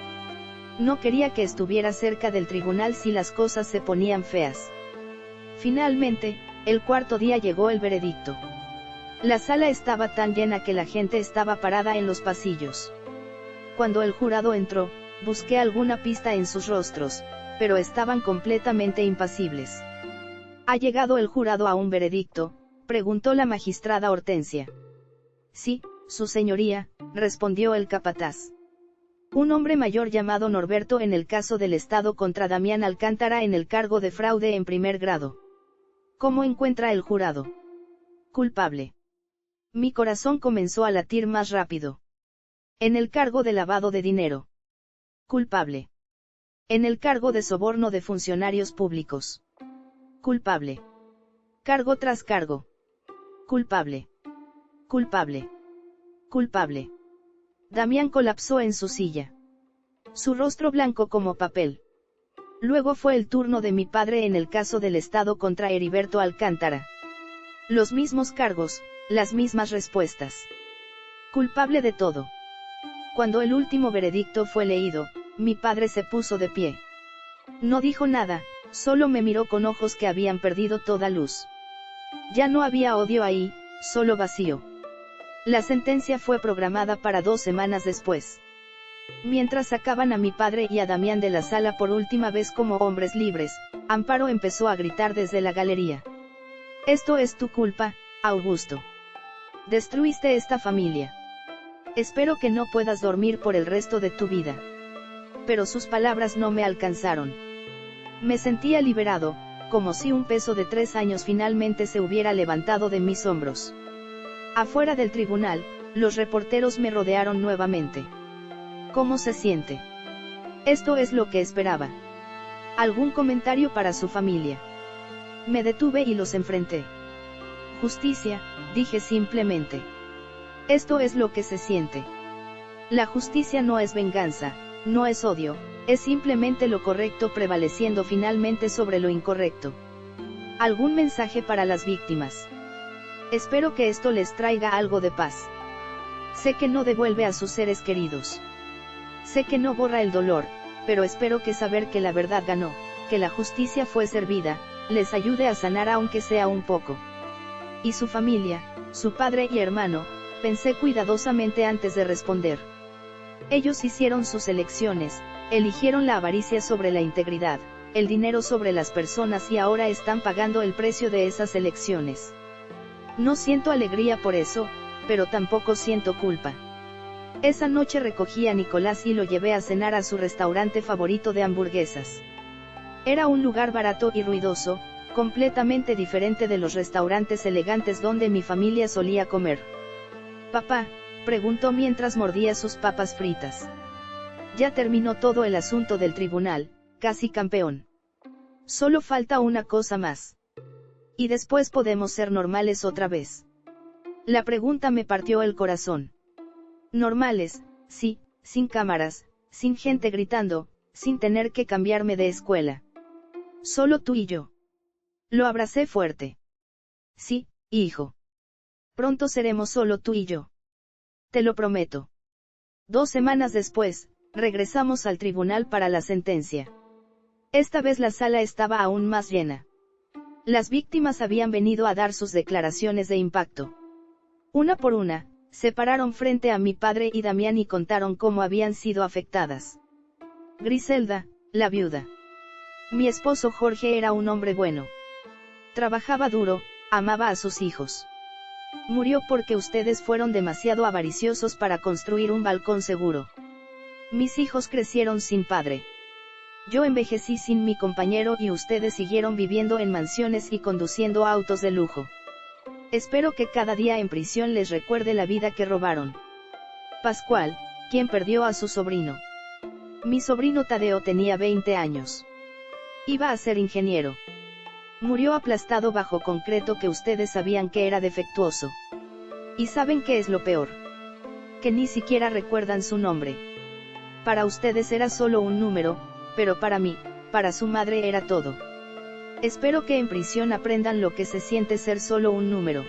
No quería que estuviera cerca del tribunal si las cosas se ponían feas. Finalmente, el 4.º día llegó el veredicto. La sala estaba tan llena que la gente estaba parada en los pasillos. Cuando el jurado entró, busqué alguna pista en sus rostros, pero estaban completamente impasibles. ¿Ha llegado el jurado a un veredicto?, preguntó la magistrada Hortensia. Sí, su señoría, respondió el capataz. Un hombre mayor llamado Norberto en el caso del Estado contra Damián Alcántara en el cargo de fraude en primer grado. ¿Cómo encuentra el jurado? Culpable. Mi corazón comenzó a latir más rápido. En el cargo de lavado de dinero. Culpable. En el cargo de soborno de funcionarios públicos. Culpable. Cargo tras cargo. Culpable. Culpable. Culpable. Damián colapsó en su silla. Su rostro blanco como papel. Luego fue el turno de mi padre en el caso del Estado contra Heriberto Alcántara. Los mismos cargos, las mismas respuestas. Culpable de todo. Cuando el último veredicto fue leído, mi padre se puso de pie. No dijo nada, solo me miró con ojos que habían perdido toda luz. Ya no había odio ahí, solo vacío. La sentencia fue programada para 2 semanas después. Mientras sacaban a mi padre y a Damián de la sala por última vez como hombres libres, Amparo empezó a gritar desde la galería. Esto es tu culpa, Augusto. Destruiste esta familia. Espero que no puedas dormir por el resto de tu vida. Pero sus palabras no me alcanzaron. Me sentía liberado, como si un peso de 3 años finalmente se hubiera levantado de mis hombros. Afuera del tribunal, los reporteros me rodearon nuevamente. ¿Cómo se siente? Esto es lo que esperaba. ¿Algún comentario para su familia? Me detuve y los enfrenté. Justicia, dije simplemente. Esto es lo que se siente. La justicia no es venganza, no es odio, es simplemente lo correcto prevaleciendo finalmente sobre lo incorrecto. ¿Algún mensaje para las víctimas? Espero que esto les traiga algo de paz. Sé que no devuelve a sus seres queridos. Sé que no borra el dolor, pero espero que saber que la verdad ganó, que la justicia fue servida, les ayude a sanar aunque sea un poco. Y su familia, su padre y hermano, pensé cuidadosamente antes de responder. Ellos hicieron sus elecciones, eligieron la avaricia sobre la integridad, el dinero sobre las personas y ahora están pagando el precio de esas elecciones. No siento alegría por eso, pero tampoco siento culpa. Esa noche recogí a Nicolás y lo llevé a cenar a su restaurante favorito de hamburguesas. Era un lugar barato y ruidoso, completamente diferente de los restaurantes elegantes donde mi familia solía comer. Papá, preguntó mientras mordía sus papas fritas. Ya terminó todo el asunto del tribunal, casi campeón. Solo falta una cosa más. Y después podemos ser normales otra vez. La pregunta me partió el corazón. Normales, sí, sin cámaras, sin gente gritando, sin tener que cambiarme de escuela. Solo tú y yo. Lo abracé fuerte. Sí, hijo. Pronto seremos solo tú y yo. Te lo prometo. 2 semanas después, regresamos al tribunal para la sentencia. Esta vez la sala estaba aún más llena. Las víctimas habían venido a dar sus declaraciones de impacto. Una por una, se pararon frente a mi padre y Damián y contaron cómo habían sido afectadas. Griselda, la viuda. Mi esposo Jorge era un hombre bueno. Trabajaba duro, amaba a sus hijos. Murió porque ustedes fueron demasiado avariciosos para construir un balcón seguro. Mis hijos crecieron sin padre. Yo envejecí sin mi compañero y ustedes siguieron viviendo en mansiones y conduciendo autos de lujo. Espero que cada día en prisión les recuerde la vida que robaron. Pascual, quien perdió a su sobrino. Mi sobrino Tadeo tenía 20 años. Iba a ser ingeniero. Murió aplastado bajo concreto que ustedes sabían que era defectuoso. ¿Y saben qué es lo peor? Que ni siquiera recuerdan su nombre. Para ustedes era solo un número, pero para mí, para su madre era todo. Espero que en prisión aprendan lo que se siente ser solo un número.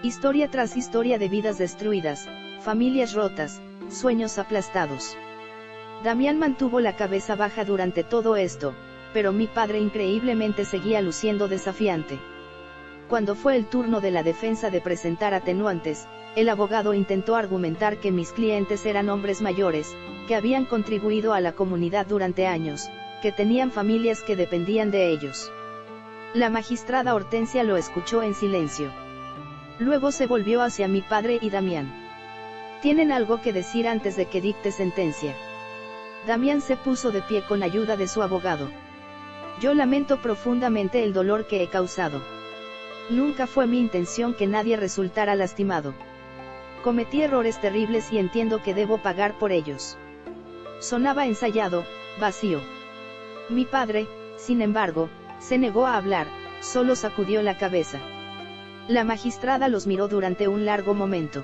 Historia tras historia de vidas destruidas, familias rotas, sueños aplastados. Damián mantuvo la cabeza baja durante todo esto, pero mi padre increíblemente seguía luciendo desafiante. Cuando fue el turno de la defensa de presentar atenuantes, el abogado intentó argumentar que mis clientes eran hombres mayores, que habían contribuido a la comunidad durante años, que tenían familias que dependían de ellos. La magistrada Hortensia lo escuchó en silencio. Luego se volvió hacia mi padre y Damián. ¿Tienen algo que decir antes de que dicte sentencia? Damián se puso de pie con ayuda de su abogado. Yo lamento profundamente el dolor que he causado. Nunca fue mi intención que nadie resultara lastimado. Cometí errores terribles y entiendo que debo pagar por ellos. Sonaba ensayado, vacío. Mi padre, sin embargo, se negó a hablar, solo sacudió la cabeza. La magistrada los miró durante un largo momento.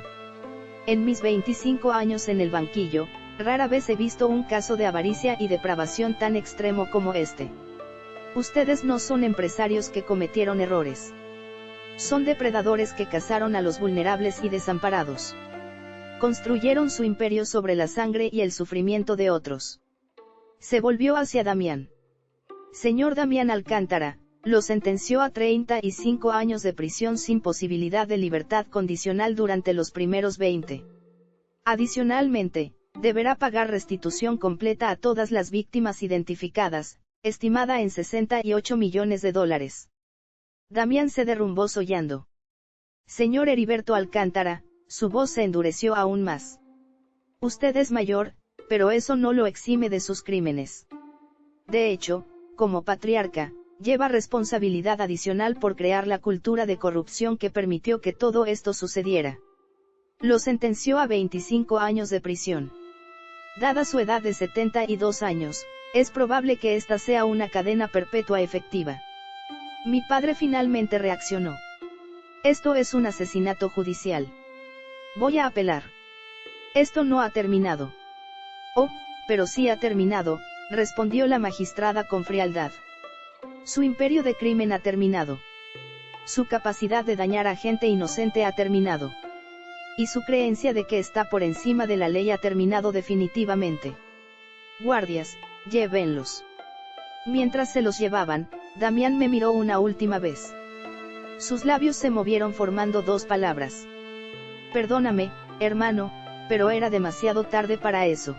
En mis 25 años en el banquillo, rara vez he visto un caso de avaricia y depravación tan extremo como este. Ustedes no son empresarios que cometieron errores. Son depredadores que cazaron a los vulnerables y desamparados. Construyeron su imperio sobre la sangre y el sufrimiento de otros. Se volvió hacia Damián. Señor Damián Alcántara, lo sentenció a 35 años de prisión sin posibilidad de libertad condicional durante los primeros 20. Adicionalmente, deberá pagar restitución completa a todas las víctimas identificadas, estimada en $68 millones. Damián se derrumbó sollando. Señor Heriberto Alcántara, su voz se endureció aún más. Usted es mayor, pero eso no lo exime de sus crímenes. De hecho, como patriarca, lleva responsabilidad adicional por crear la cultura de corrupción que permitió que todo esto sucediera. Lo sentenció a 25 años de prisión. Dada su edad de 72 años, es probable que esta sea una cadena perpetua efectiva. Mi padre finalmente reaccionó. Esto es un asesinato judicial. Voy a apelar. Esto no ha terminado. Oh, pero sí ha terminado, respondió la magistrada con frialdad. Su imperio de crimen ha terminado. Su capacidad de dañar a gente inocente ha terminado. Y su creencia de que está por encima de la ley ha terminado definitivamente. Guardias, llévenlos. Mientras se los llevaban, Damián me miró una última vez. Sus labios se movieron formando 2 palabras. Perdóname, hermano, pero era demasiado tarde para eso.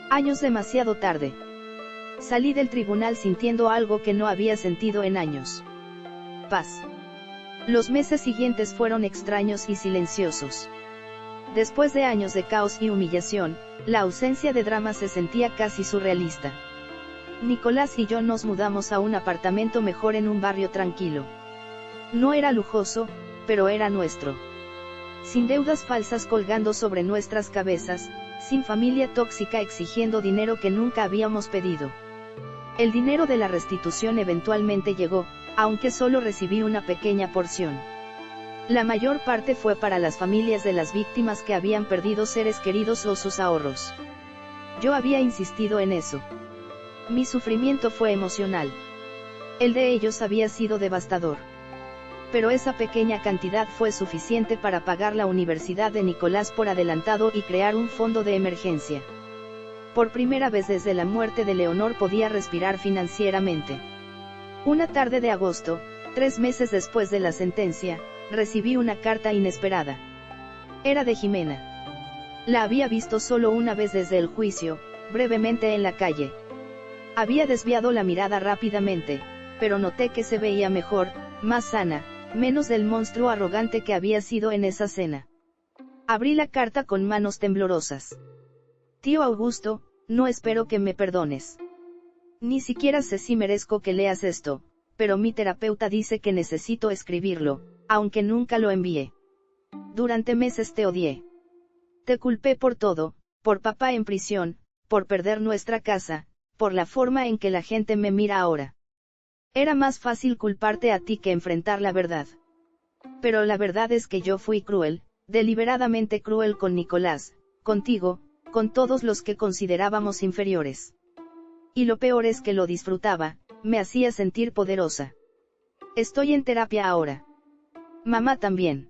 Años demasiado tarde. Salí del tribunal sintiendo algo que no había sentido en años. Paz. Los meses siguientes fueron extraños y silenciosos. Después de años de caos y humillación, la ausencia de drama se sentía casi surrealista. Nicolás y yo nos mudamos a un apartamento mejor en un barrio tranquilo. No era lujoso, pero era nuestro. sin deudas falsas colgando sobre nuestras cabezas, sin familia tóxica exigiendo dinero que nunca habíamos pedido. El dinero de la restitución eventualmente llegó, aunque solo recibí una pequeña porción. La mayor parte fue para las familias de las víctimas que habían perdido seres queridos o sus ahorros. Yo había insistido en eso. Mi sufrimiento fue emocional. El de ellos había sido devastador. Pero esa pequeña cantidad fue suficiente para pagar la universidad de Nicolás por adelantado y crear un fondo de emergencia. Por primera vez desde la muerte de Leonor podía respirar financieramente. Una tarde de agosto, 3 meses después de la sentencia, recibí una carta inesperada. Era de Jimena. La había visto solo una vez desde el juicio, brevemente en la calle. Había desviado la mirada rápidamente, pero noté que se veía mejor, más sana, menos del monstruo arrogante que había sido en esa cena. Abrí la carta con manos temblorosas. Tío Augusto, no espero que me perdones. Ni siquiera sé si merezco que leas esto, pero mi terapeuta dice que necesito escribirlo, aunque nunca lo envié. Durante meses te odié. Te culpé por todo, por papá en prisión, por perder nuestra casa, por la forma en que la gente me mira ahora. Era más fácil culparte a ti que enfrentar la verdad. Pero la verdad es que yo fui cruel, deliberadamente cruel con Nicolás, contigo, con todos los que considerábamos inferiores. Y lo peor es que lo disfrutaba, me hacía sentir poderosa. Estoy en terapia ahora. Mamá también.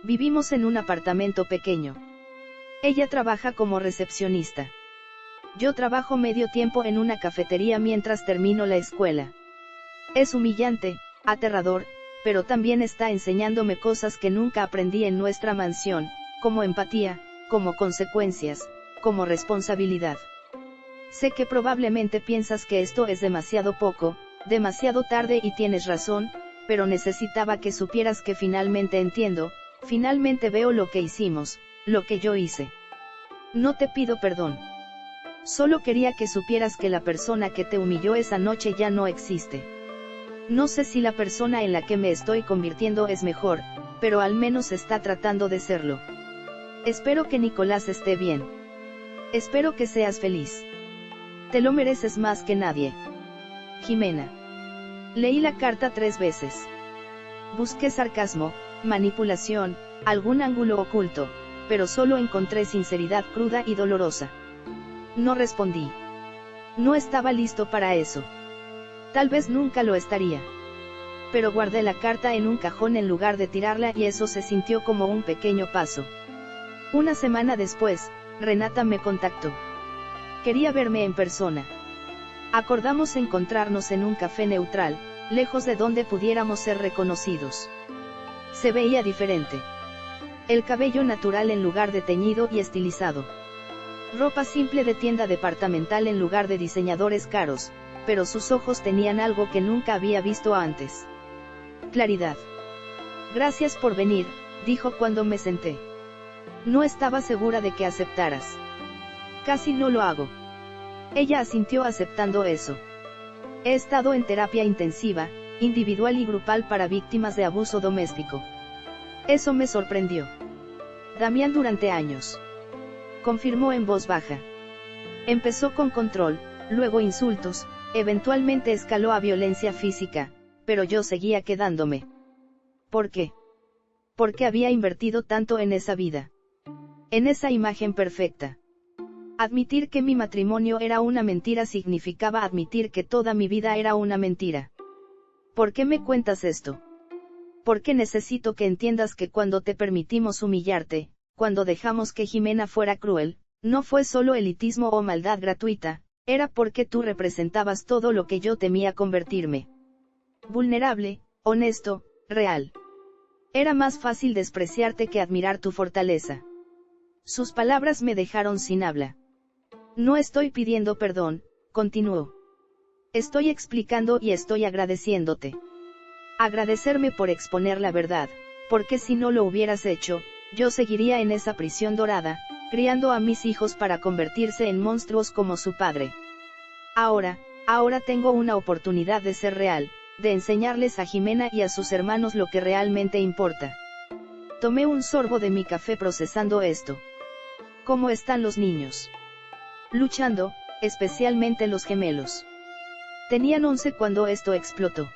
Vivimos en un apartamento pequeño. Ella trabaja como recepcionista. Yo trabajo medio tiempo en una cafetería mientras termino la escuela. Es humillante, aterrador, pero también está enseñándome cosas que nunca aprendí en nuestra mansión, como empatía, como consecuencias, como responsabilidad. Sé que probablemente piensas que esto es demasiado poco, demasiado tarde y tienes razón, pero necesitaba que supieras que finalmente entiendo, finalmente veo lo que hicimos, lo que yo hice. No te pido perdón. Solo quería que supieras que la persona que te humilló esa noche ya no existe. No sé si la persona en la que me estoy convirtiendo es mejor, pero al menos está tratando de serlo. Espero que Nicolás esté bien. Espero que seas feliz. Te lo mereces más que nadie. Jimena. Leí la carta 3 veces. Busqué sarcasmo, manipulación, algún ángulo oculto, pero solo encontré sinceridad cruda y dolorosa. No respondí. No estaba listo para eso. Tal vez nunca lo estaría. Pero guardé la carta en un cajón en lugar de tirarla y eso se sintió como un pequeño paso. Una semana después, Renata me contactó. Quería verme en persona. Acordamos encontrarnos en un café neutral, lejos de donde pudiéramos ser reconocidos. Se veía diferente. El cabello natural en lugar de teñido y estilizado. Ropa simple de tienda departamental en lugar de diseñadores caros, pero sus ojos tenían algo que nunca había visto antes. Claridad. Gracias por venir, dijo cuando me senté. No estaba segura de que aceptaras. Casi no lo hago. Ella asintió aceptando eso. He estado en terapia intensiva, individual y grupal para víctimas de abuso doméstico. Eso me sorprendió. Damián durante años. Confirmó en voz baja. Empezó con control, luego insultos, eventualmente escaló a violencia física, pero yo seguía quedándome. ¿Por qué? Porque había invertido tanto en esa vida. En esa imagen perfecta. Admitir que mi matrimonio era una mentira significaba admitir que toda mi vida era una mentira. ¿Por qué me cuentas esto? Porque necesito que entiendas que cuando te permitimos humillarte, cuando dejamos que Jimena fuera cruel, no fue solo elitismo o maldad gratuita, era porque tú representabas todo lo que yo temía convertirme. Vulnerable, honesto, real. Era más fácil despreciarte que admirar tu fortaleza. Sus palabras me dejaron sin habla. No estoy pidiendo perdón, continuó. Estoy explicando y estoy agradeciéndote. Agradecerme por exponer la verdad, porque si no lo hubieras hecho, yo seguiría en esa prisión dorada, criando a mis hijos para convertirse en monstruos como su padre. Ahora tengo una oportunidad de ser real, de enseñarles a Jimena y a sus hermanos lo que realmente importa. Tomé un sorbo de mi café procesando esto. ¿Cómo están los niños? Luchando, especialmente los gemelos. Tenían 11 cuando esto explotó.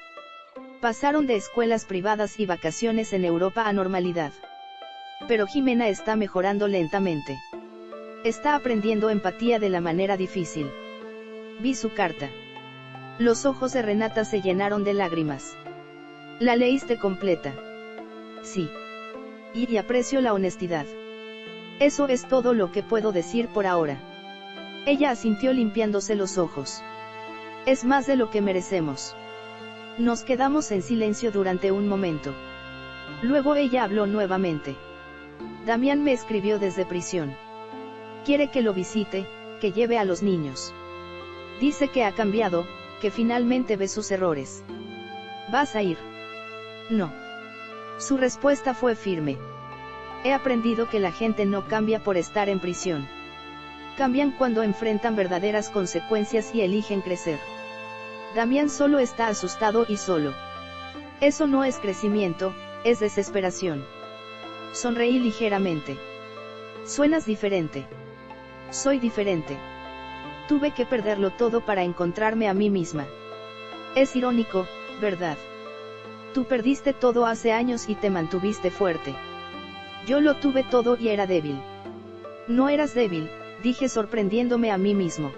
Pasaron de escuelas privadas y vacaciones en Europa a normalidad. Pero Jimena está mejorando lentamente. Está aprendiendo empatía de la manera difícil. Vi su carta. Los ojos de Renata se llenaron de lágrimas. ¿La leíste completa? Sí. Y aprecio la honestidad. Eso es todo lo que puedo decir por ahora. Ella asintió limpiándose los ojos. Es más de lo que merecemos. Nos quedamos en silencio durante un momento. Luego ella habló nuevamente. Damián me escribió desde prisión. Quiere que lo visite, que lleve a los niños. Dice que ha cambiado, que finalmente ve sus errores. ¿Vas a ir? No. Su respuesta fue firme. He aprendido que la gente no cambia por estar en prisión. Cambian cuando enfrentan verdaderas consecuencias y eligen crecer. Damián solo está asustado y solo. Eso no es crecimiento, es desesperación. Sonreí ligeramente. Suenas diferente. Soy diferente. Tuve que perderlo todo para encontrarme a mí misma. Es irónico, ¿verdad? Tú perdiste todo hace años y te mantuviste fuerte. Yo lo tuve todo y era débil. No eras débil, dije sorprendiéndome a mí mismo.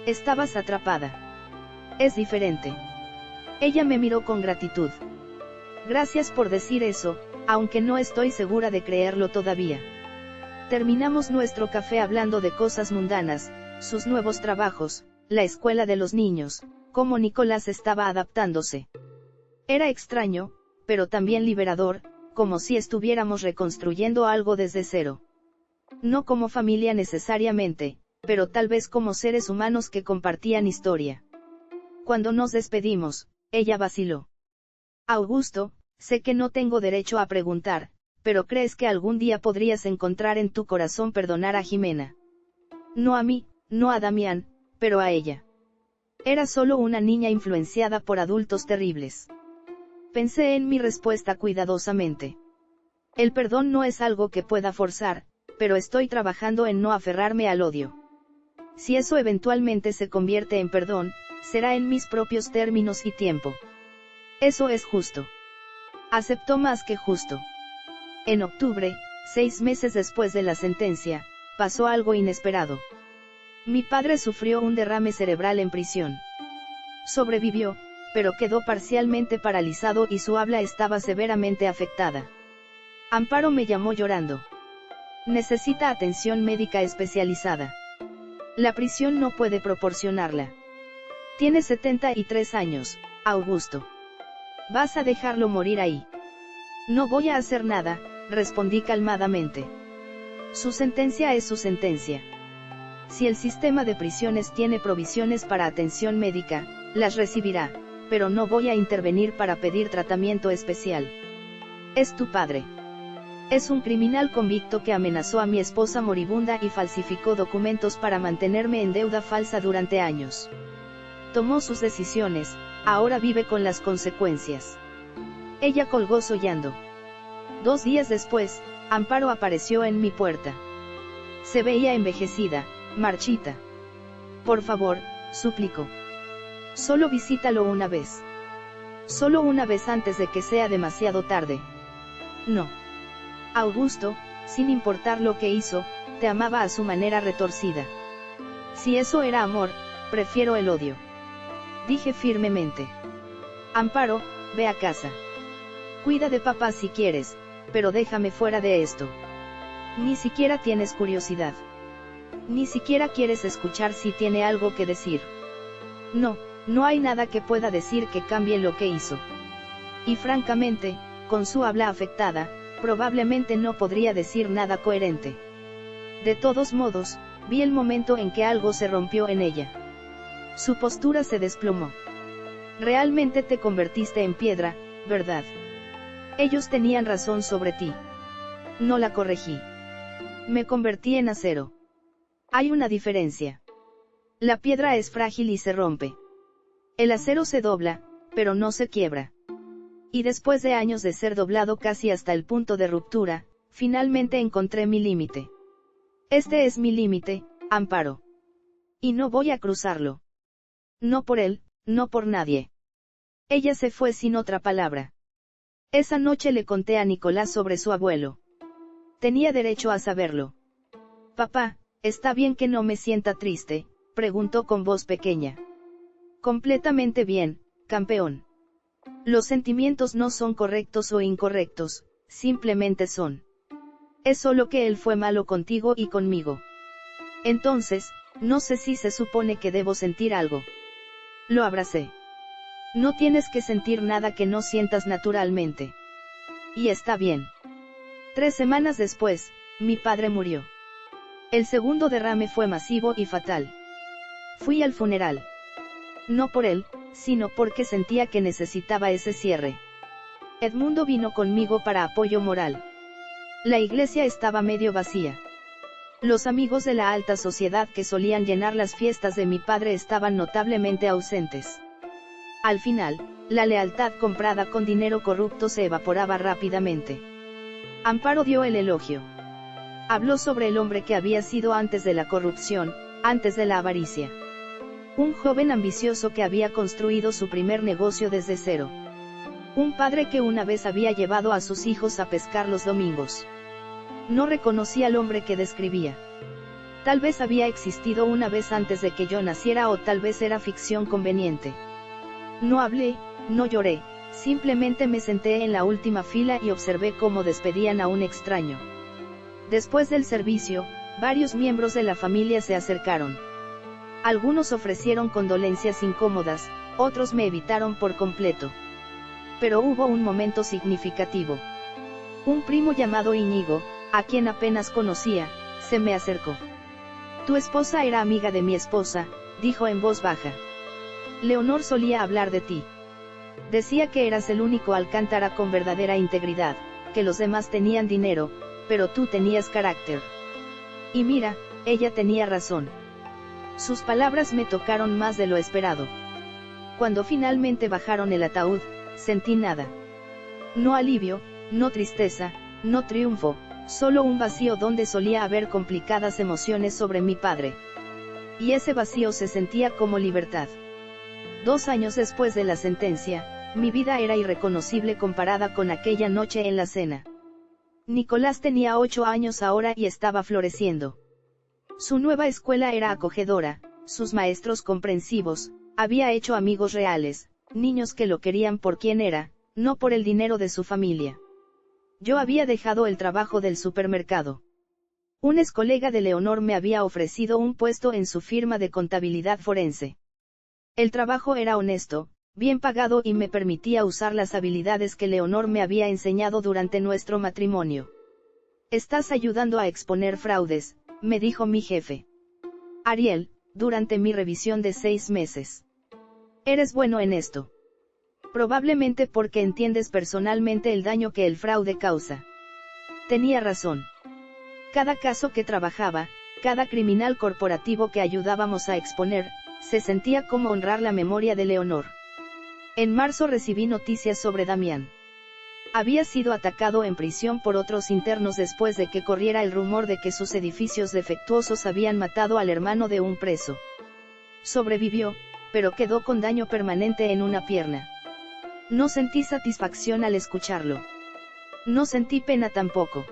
Estabas atrapada. Es diferente. Ella me miró con gratitud. Gracias por decir eso, aunque no estoy segura de creerlo todavía. Terminamos nuestro café hablando de cosas mundanas, sus nuevos trabajos, la escuela de los niños, cómo Nicolás estaba adaptándose. Era extraño, pero también liberador, como si estuviéramos reconstruyendo algo desde cero. No como familia necesariamente, pero tal vez como seres humanos que compartían historia. Cuando nos despedimos, ella vaciló. Augusto, sé que no tengo derecho a preguntar, pero ¿crees que algún día podrías encontrar en tu corazón perdonar a Jimena? No a mí, no a Damián, pero a ella. Era solo una niña influenciada por adultos terribles. Pensé en mi respuesta cuidadosamente. El perdón no es algo que pueda forzar, pero estoy trabajando en no aferrarme al odio. Si eso eventualmente se convierte en perdón, será en mis propios términos y tiempo. Eso es justo. Aceptó más que justo. En octubre, 6 meses después de la sentencia, pasó algo inesperado. Mi padre sufrió un derrame cerebral en prisión. Sobrevivió, pero quedó parcialmente paralizado y su habla estaba severamente afectada. Amparo me llamó llorando. Necesita atención médica especializada. La prisión no puede proporcionarla. Tiene 73 años, Augusto. ¿Vas a dejarlo morir ahí? No voy a hacer nada, respondí calmadamente. Su sentencia es su sentencia. Si el sistema de prisiones tiene provisiones para atención médica, las recibirá, pero no voy a intervenir para pedir tratamiento especial. Es tu padre. Es un criminal convicto que amenazó a mi esposa moribunda y falsificó documentos para mantenerme en deuda falsa durante años. Tomó sus decisiones, ahora vive con las consecuencias. Ella colgó sollando. 2 días después, Amparo apareció en mi puerta. Se veía envejecida, marchita. Por favor, suplicó. Solo visítalo una vez. Solo una vez antes de que sea demasiado tarde. No. Augusto, sin importar lo que hizo, te amaba a su manera retorcida. Si eso era amor, prefiero el odio. Dije firmemente. Amparo, ve a casa. Cuida de papá si quieres, pero déjame fuera de esto. Ni siquiera tienes curiosidad. Ni siquiera quieres escuchar si tiene algo que decir. No, no hay nada que pueda decir que cambie lo que hizo. Y francamente, con su habla afectada, probablemente no podría decir nada coherente. De todos modos, vi el momento en que algo se rompió en ella. Su postura se desplomó. Realmente te convertiste en piedra, ¿verdad? Ellos tenían razón sobre ti. No la corregí. Me convertí en acero. Hay una diferencia. La piedra es frágil y se rompe. El acero se dobla, pero no se quiebra. Y después de años de ser doblado casi hasta el punto de ruptura, finalmente encontré mi límite. Este es mi límite, Amparo. Y no voy a cruzarlo. No por él, no por nadie. Ella se fue sin otra palabra. Esa noche le conté a Nicolás sobre su abuelo. Tenía derecho a saberlo. Papá, ¿está bien que no me sienta triste?, preguntó con voz pequeña. Completamente bien, campeón. Los sentimientos no son correctos o incorrectos, simplemente son. Es solo que él fue malo contigo y conmigo. Entonces, no sé si se supone que debo sentir algo. Lo abracé. No tienes que sentir nada que no sientas naturalmente. Y está bien. 3 semanas después, mi padre murió. El segundo derrame fue masivo y fatal. Fui al funeral. No por él, sino porque sentía que necesitaba ese cierre. Edmundo vino conmigo para apoyo moral. La iglesia estaba medio vacía. Los amigos de la alta sociedad que solían llenar las fiestas de mi padre estaban notablemente ausentes. Al final, la lealtad comprada con dinero corrupto se evaporaba rápidamente. Amparo dio el elogio. Habló sobre el hombre que había sido antes de la corrupción, antes de la avaricia. Un joven ambicioso que había construido su primer negocio desde cero. Un padre que una vez había llevado a sus hijos a pescar los domingos. No reconocía al hombre que describía. Tal vez había existido una vez antes de que yo naciera o tal vez era ficción conveniente. No hablé, no lloré, simplemente me senté en la última fila y observé cómo despedían a un extraño. Después del servicio, varios miembros de la familia se acercaron. Algunos ofrecieron condolencias incómodas, otros me evitaron por completo. Pero hubo un momento significativo. Un primo llamado Íñigo, a quien apenas conocía, se me acercó. Tu esposa era amiga de mi esposa, dijo en voz baja. Leonor solía hablar de ti. Decía que eras el único Alcántara con verdadera integridad, que los demás tenían dinero, pero tú tenías carácter. Y mira, ella tenía razón. Sus palabras me tocaron más de lo esperado. Cuando finalmente bajaron el ataúd, sentí nada. No alivio, no tristeza, no triunfo, solo un vacío donde solía haber complicadas emociones sobre mi padre. Y ese vacío se sentía como libertad. 2 años después de la sentencia, mi vida era irreconocible comparada con aquella noche en la cena. Nicolás tenía 8 años ahora y estaba floreciendo. Su nueva escuela era acogedora, sus maestros comprensivos, había hecho amigos reales, niños que lo querían por quien era, no por el dinero de su familia. Yo había dejado el trabajo del supermercado. Un excolega de Leonor me había ofrecido un puesto en su firma de contabilidad forense. El trabajo era honesto, bien pagado y me permitía usar las habilidades que Leonor me había enseñado durante nuestro matrimonio. Estás ayudando a exponer fraudes, me dijo mi jefe. Ariel, durante mi revisión de 6 meses. Eres bueno en esto. Probablemente porque entiendes personalmente el daño que el fraude causa. Tenía razón. Cada caso que trabajaba, cada criminal corporativo que ayudábamos a exponer, se sentía como honrar la memoria de Leonor. En marzo recibí noticias sobre Damián. Había sido atacado en prisión por otros internos después de que corriera el rumor de que sus edificios defectuosos habían matado al hermano de un preso. Sobrevivió, pero quedó con daño permanente en una pierna. No sentí satisfacción al escucharlo. No sentí pena tampoco.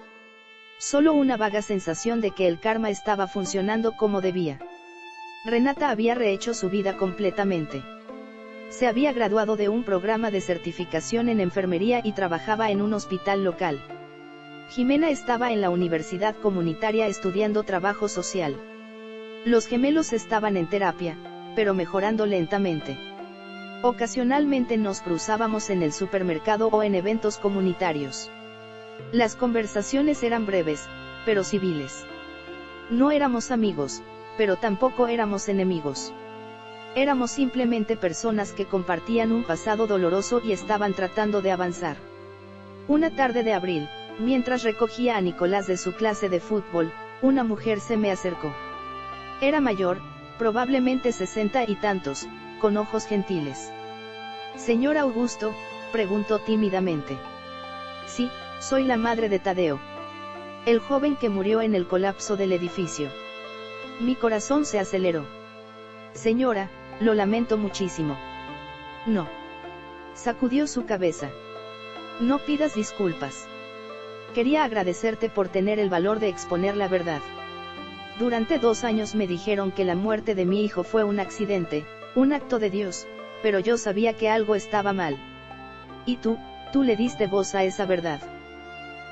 Solo una vaga sensación de que el karma estaba funcionando como debía. Renata había rehecho su vida completamente. Se había graduado de un programa de certificación en enfermería y trabajaba en un hospital local. Jimena estaba en la universidad comunitaria estudiando trabajo social. Los gemelos estaban en terapia, pero mejorando lentamente. Ocasionalmente nos cruzábamos en el supermercado o en eventos comunitarios. Las conversaciones eran breves, pero civiles. No éramos amigos, pero tampoco éramos enemigos. Éramos simplemente personas que compartían un pasado doloroso y estaban tratando de avanzar. Una tarde de abril, mientras recogía a Nicolás de su clase de fútbol, una mujer se me acercó. Era mayor, probablemente 60 y tantos, con ojos gentiles. Señor Augusto, Preguntó tímidamente. Sí, soy la madre de Tadeo. El joven que murió en el colapso del edificio. Mi corazón se aceleró. Señora, lo lamento muchísimo. No. Sacudió su cabeza. No pidas disculpas. Quería agradecerte por tener el valor de exponer la verdad. Durante 2 años me dijeron que la muerte de mi hijo fue un accidente, un acto de Dios, pero yo sabía que algo estaba mal. Y tú le diste voz a esa verdad.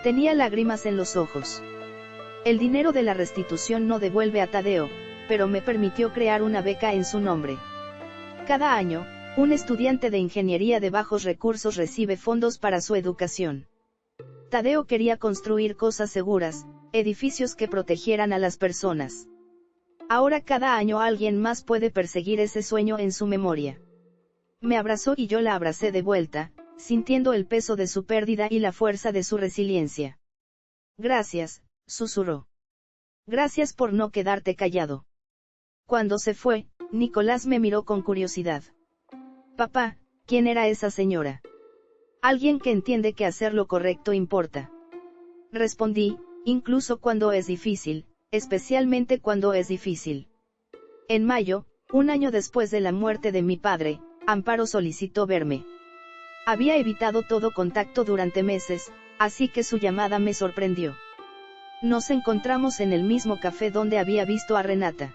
Tenía lágrimas en los ojos. El dinero de la restitución no devuelve a Tadeo, pero me permitió crear una beca en su nombre. Cada año, un estudiante de ingeniería de bajos recursos recibe fondos para su educación. Tadeo quería construir cosas seguras, edificios que protegieran a las personas. Ahora cada año alguien más puede perseguir ese sueño en su memoria. Me abrazó y yo la abracé de vuelta, sintiendo el peso de su pérdida y la fuerza de su resiliencia. Gracias, susurró. Gracias por no quedarte callado. Cuando se fue, Nicolás me miró con curiosidad. Papá, ¿quién era esa señora? Alguien que entiende que hacer lo correcto importa. Respondí, incluso cuando es difícil, especialmente cuando es difícil. En mayo, un año después de la muerte de mi padre, Amparo solicitó verme. Había evitado todo contacto durante meses, así que su llamada me sorprendió. Nos encontramos en el mismo café donde había visto a Renata.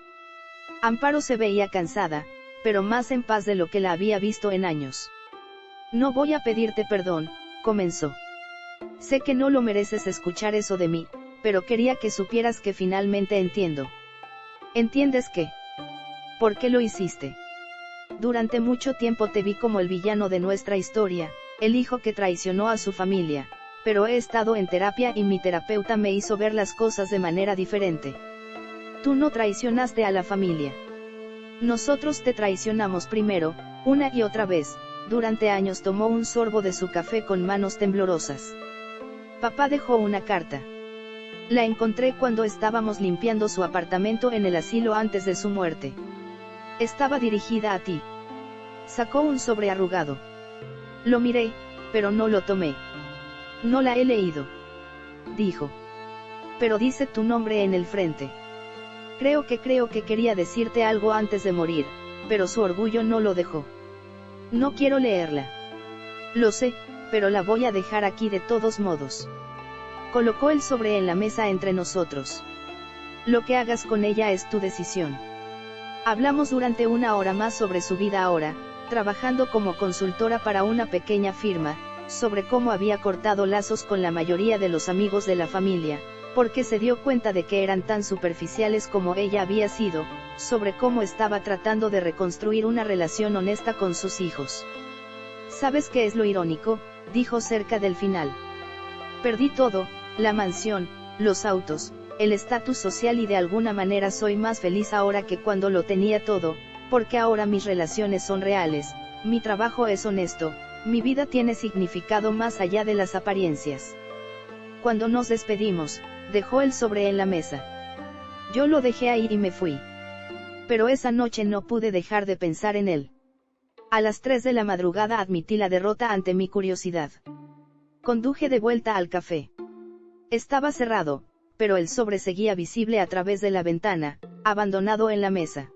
Amparo se veía cansada, pero más en paz de lo que la había visto en años. No voy a pedirte perdón, comenzó. Sé que no lo mereces escuchar eso de mí, pero quería que supieras que finalmente entiendo. ¿Entiendes qué? ¿Por qué lo hiciste? Durante mucho tiempo te vi como el villano de nuestra historia, el hijo que traicionó a su familia, pero he estado en terapia y mi terapeuta me hizo ver las cosas de manera diferente. Tú no traicionaste a la familia. Nosotros te traicionamos primero, una y otra vez. Durante años tomó un sorbo de su café con manos temblorosas. Papá dejó una carta. La encontré cuando estábamos limpiando su apartamento en el asilo antes de su muerte. Estaba dirigida a ti. Sacó un sobre arrugado. Lo miré, pero no lo tomé. No la he leído. Dijo. Pero dice tu nombre en el frente. Creo que quería decirte algo antes de morir, pero su orgullo no lo dejó. No quiero leerla. Lo sé, pero la voy a dejar aquí de todos modos. Colocó el sobre en la mesa entre nosotros. Lo que hagas con ella es tu decisión. Hablamos durante 1 hora más sobre su vida ahora, trabajando como consultora para una pequeña firma, sobre cómo había cortado lazos con la mayoría de los amigos de la familia, porque se dio cuenta de que eran tan superficiales como ella había sido, sobre cómo estaba tratando de reconstruir una relación honesta con sus hijos. ¿Sabes qué es lo irónico?, dijo cerca del final. Perdí todo, la mansión, los autos, el estatus social y de alguna manera soy más feliz ahora que cuando lo tenía todo, porque ahora mis relaciones son reales, mi trabajo es honesto, mi vida tiene significado más allá de las apariencias. Cuando nos despedimos, dejó el sobre en la mesa. Yo lo dejé ahí y me fui. Pero esa noche no pude dejar de pensar en él. A las 3 de la madrugada admití la derrota ante mi curiosidad. Conduje de vuelta al café. Estaba cerrado, pero el sobre seguía visible a través de la ventana, abandonado en la mesa.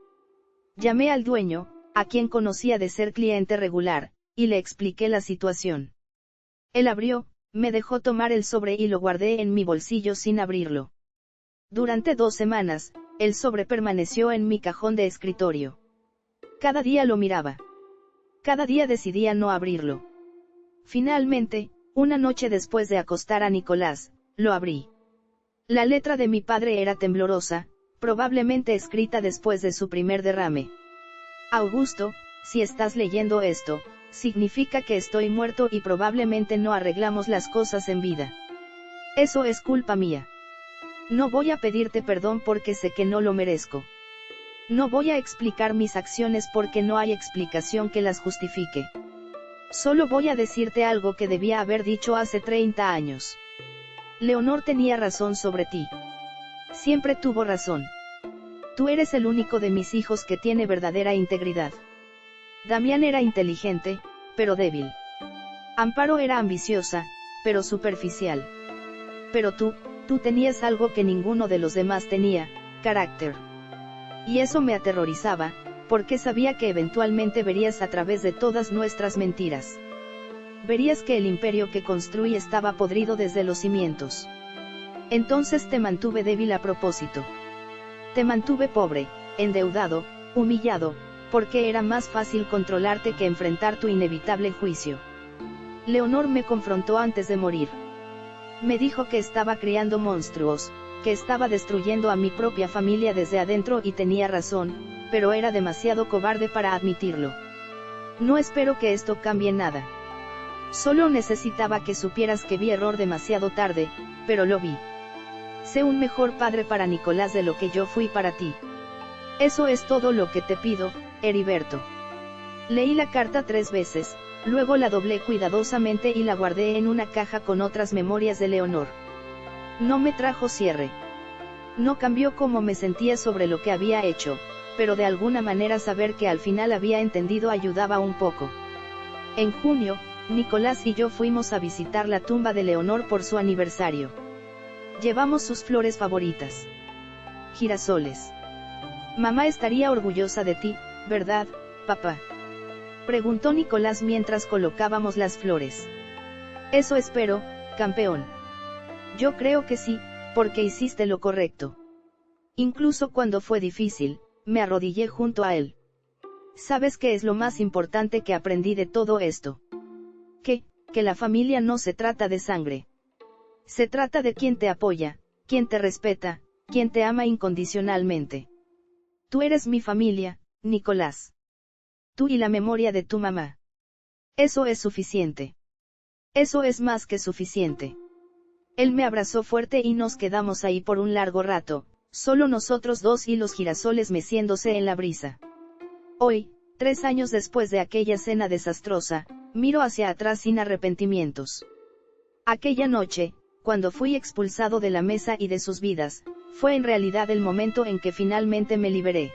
Llamé al dueño, a quien conocía de ser cliente regular, y le expliqué la situación. Él abrió, me dejó tomar el sobre y lo guardé en mi bolsillo sin abrirlo. Durante 2 semanas, el sobre permaneció en mi cajón de escritorio. Cada día lo miraba. Cada día decidía no abrirlo. Finalmente, una noche después de acostar a Nicolás, lo abrí. La letra de mi padre era temblorosa, probablemente escrita después de su primer derrame. Augusto, si estás leyendo esto, significa que estoy muerto y probablemente no arreglamos las cosas en vida. Eso es culpa mía. No voy a pedirte perdón porque sé que no lo merezco. No voy a explicar mis acciones porque no hay explicación que las justifique. Solo voy a decirte algo que debía haber dicho hace 30 años. Leonor tenía razón sobre ti. Siempre tuvo razón. Tú eres el único de mis hijos que tiene verdadera integridad. Damián era inteligente, pero débil. Amparo era ambiciosa, pero superficial. Pero tú tenías algo que ninguno de los demás tenía, carácter. Y eso me aterrorizaba, porque sabía que eventualmente verías a través de todas nuestras mentiras. Verías que el imperio que construí estaba podrido desde los cimientos. Entonces te mantuve débil a propósito. Te mantuve pobre, endeudado, humillado, porque era más fácil controlarte que enfrentar tu inevitable juicio. Leonor me confrontó antes de morir. Me dijo que estaba criando monstruos, que estaba destruyendo a mi propia familia desde adentro y tenía razón, pero era demasiado cobarde para admitirlo. No espero que esto cambie nada. Solo necesitaba que supieras que vi error demasiado tarde, pero lo vi. Sé un mejor padre para Nicolás de lo que yo fui para ti. Eso es todo lo que te pido, Heriberto. Leí la carta 3 veces, luego la doblé cuidadosamente y la guardé en una caja con otras memorias de Leonor. No me trajo cierre. No cambió cómo me sentía sobre lo que había hecho, pero de alguna manera saber que al final había entendido ayudaba un poco. En junio, Nicolás y yo fuimos a visitar la tumba de Leonor por su aniversario. Llevamos sus flores favoritas. Girasoles. Mamá estaría orgullosa de ti, ¿verdad, papá? Preguntó Nicolás mientras colocábamos las flores. Eso espero, campeón. Yo creo que sí, porque hiciste lo correcto. Incluso cuando fue difícil, me arrodillé junto a él. ¿Sabes qué es lo más importante que aprendí de todo esto? Que la familia no se trata de sangre. Se trata de quien te apoya, quien te respeta, quien te ama incondicionalmente. Tú eres mi familia, Nicolás. Tú y la memoria de tu mamá. Eso es suficiente. Eso es más que suficiente. Él me abrazó fuerte y nos quedamos ahí por un largo rato, solo nosotros dos y los girasoles meciéndose en la brisa. Hoy, 3 años después de aquella cena desastrosa, miro hacia atrás sin arrepentimientos. Aquella noche, cuando fui expulsado de la mesa y de sus vidas, fue en realidad el momento en que finalmente me liberé.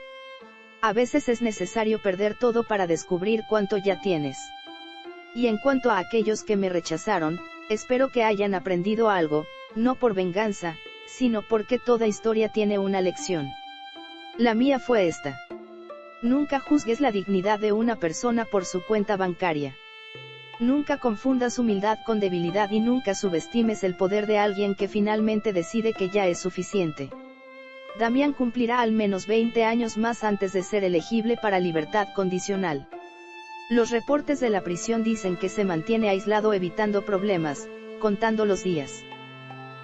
A veces es necesario perder todo para descubrir cuánto ya tienes. Y en cuanto a aquellos que me rechazaron, espero que hayan aprendido algo, no por venganza, sino porque toda historia tiene una lección. La mía fue esta. Nunca juzgues la dignidad de una persona por su cuenta bancaria. Nunca confundas humildad con debilidad y nunca subestimes el poder de alguien que finalmente decide que ya es suficiente. Damián cumplirá al menos 20 años más antes de ser elegible para libertad condicional. Los reportes de la prisión dicen que se mantiene aislado evitando problemas, contando los días.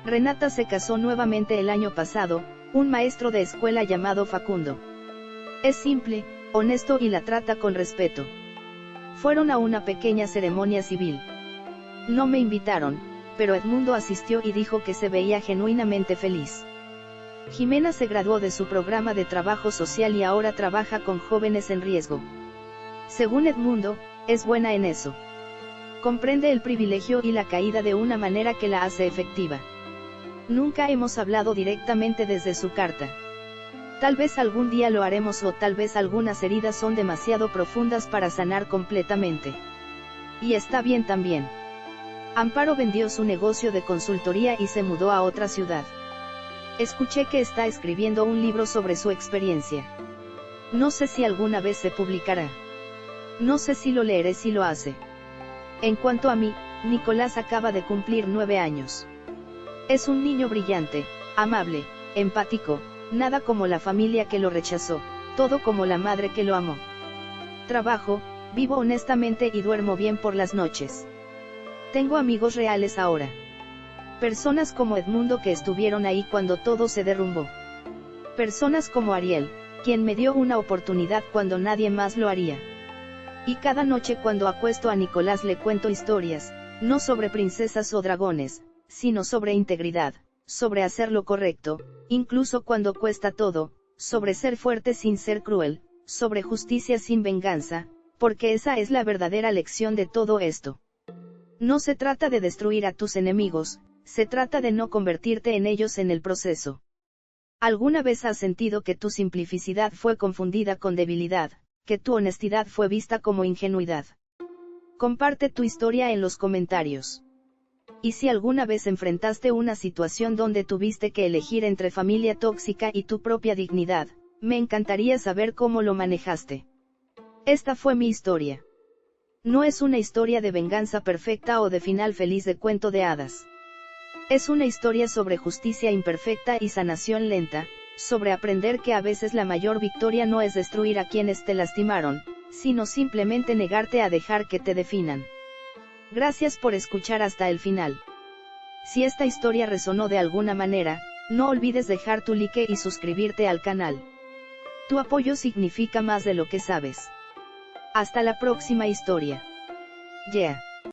Renata se casó nuevamente el año pasado, un maestro de escuela llamado Facundo. Es simple, honesto y la trata con respeto. Fueron a una pequeña ceremonia civil. No me invitaron, pero Edmundo asistió y dijo que se veía genuinamente feliz. Jimena se graduó de su programa de trabajo social y ahora trabaja con jóvenes en riesgo. Según Edmundo, es buena en eso. Comprende el privilegio y la caída de una manera que la hace efectiva. Nunca hemos hablado directamente desde su carta. Tal vez algún día lo haremos o tal vez algunas heridas son demasiado profundas para sanar completamente. Y está bien también. Amparo vendió su negocio de consultoría y se mudó a otra ciudad. Escuché que está escribiendo un libro sobre su experiencia. No sé si alguna vez se publicará. No sé si lo leeré si lo hace. En cuanto a mí, Nicolás acaba de cumplir 9 años. Es un niño brillante, amable, empático, nada como la familia que lo rechazó, todo como la madre que lo amó. Trabajo, vivo honestamente y duermo bien por las noches. Tengo amigos reales ahora. Personas como Edmundo que estuvieron ahí cuando todo se derrumbó. Personas como Ariel, quien me dio una oportunidad cuando nadie más lo haría. Y cada noche cuando acuesto a Nicolás le cuento historias, no sobre princesas o dragones, sino sobre integridad, sobre hacer lo correcto, incluso cuando cuesta todo, sobre ser fuerte sin ser cruel, sobre justicia sin venganza, porque esa es la verdadera lección de todo esto. No se trata de destruir a tus enemigos, se trata de no convertirte en ellos en el proceso. ¿Alguna vez has sentido que tu simplicidad fue confundida con debilidad, que tu honestidad fue vista como ingenuidad? Comparte tu historia en los comentarios. Y si alguna vez enfrentaste una situación donde tuviste que elegir entre familia tóxica y tu propia dignidad, me encantaría saber cómo lo manejaste. Esta fue mi historia. No es una historia de venganza perfecta o de final feliz de cuento de hadas. Es una historia sobre justicia imperfecta y sanación lenta, sobre aprender que a veces la mayor victoria no es destruir a quienes te lastimaron, sino simplemente negarte a dejar que te definan. Gracias por escuchar hasta el final. Si esta historia resonó de alguna manera, no olvides dejar tu like y suscribirte al canal. Tu apoyo significa más de lo que sabes. Hasta la próxima historia. Yeah.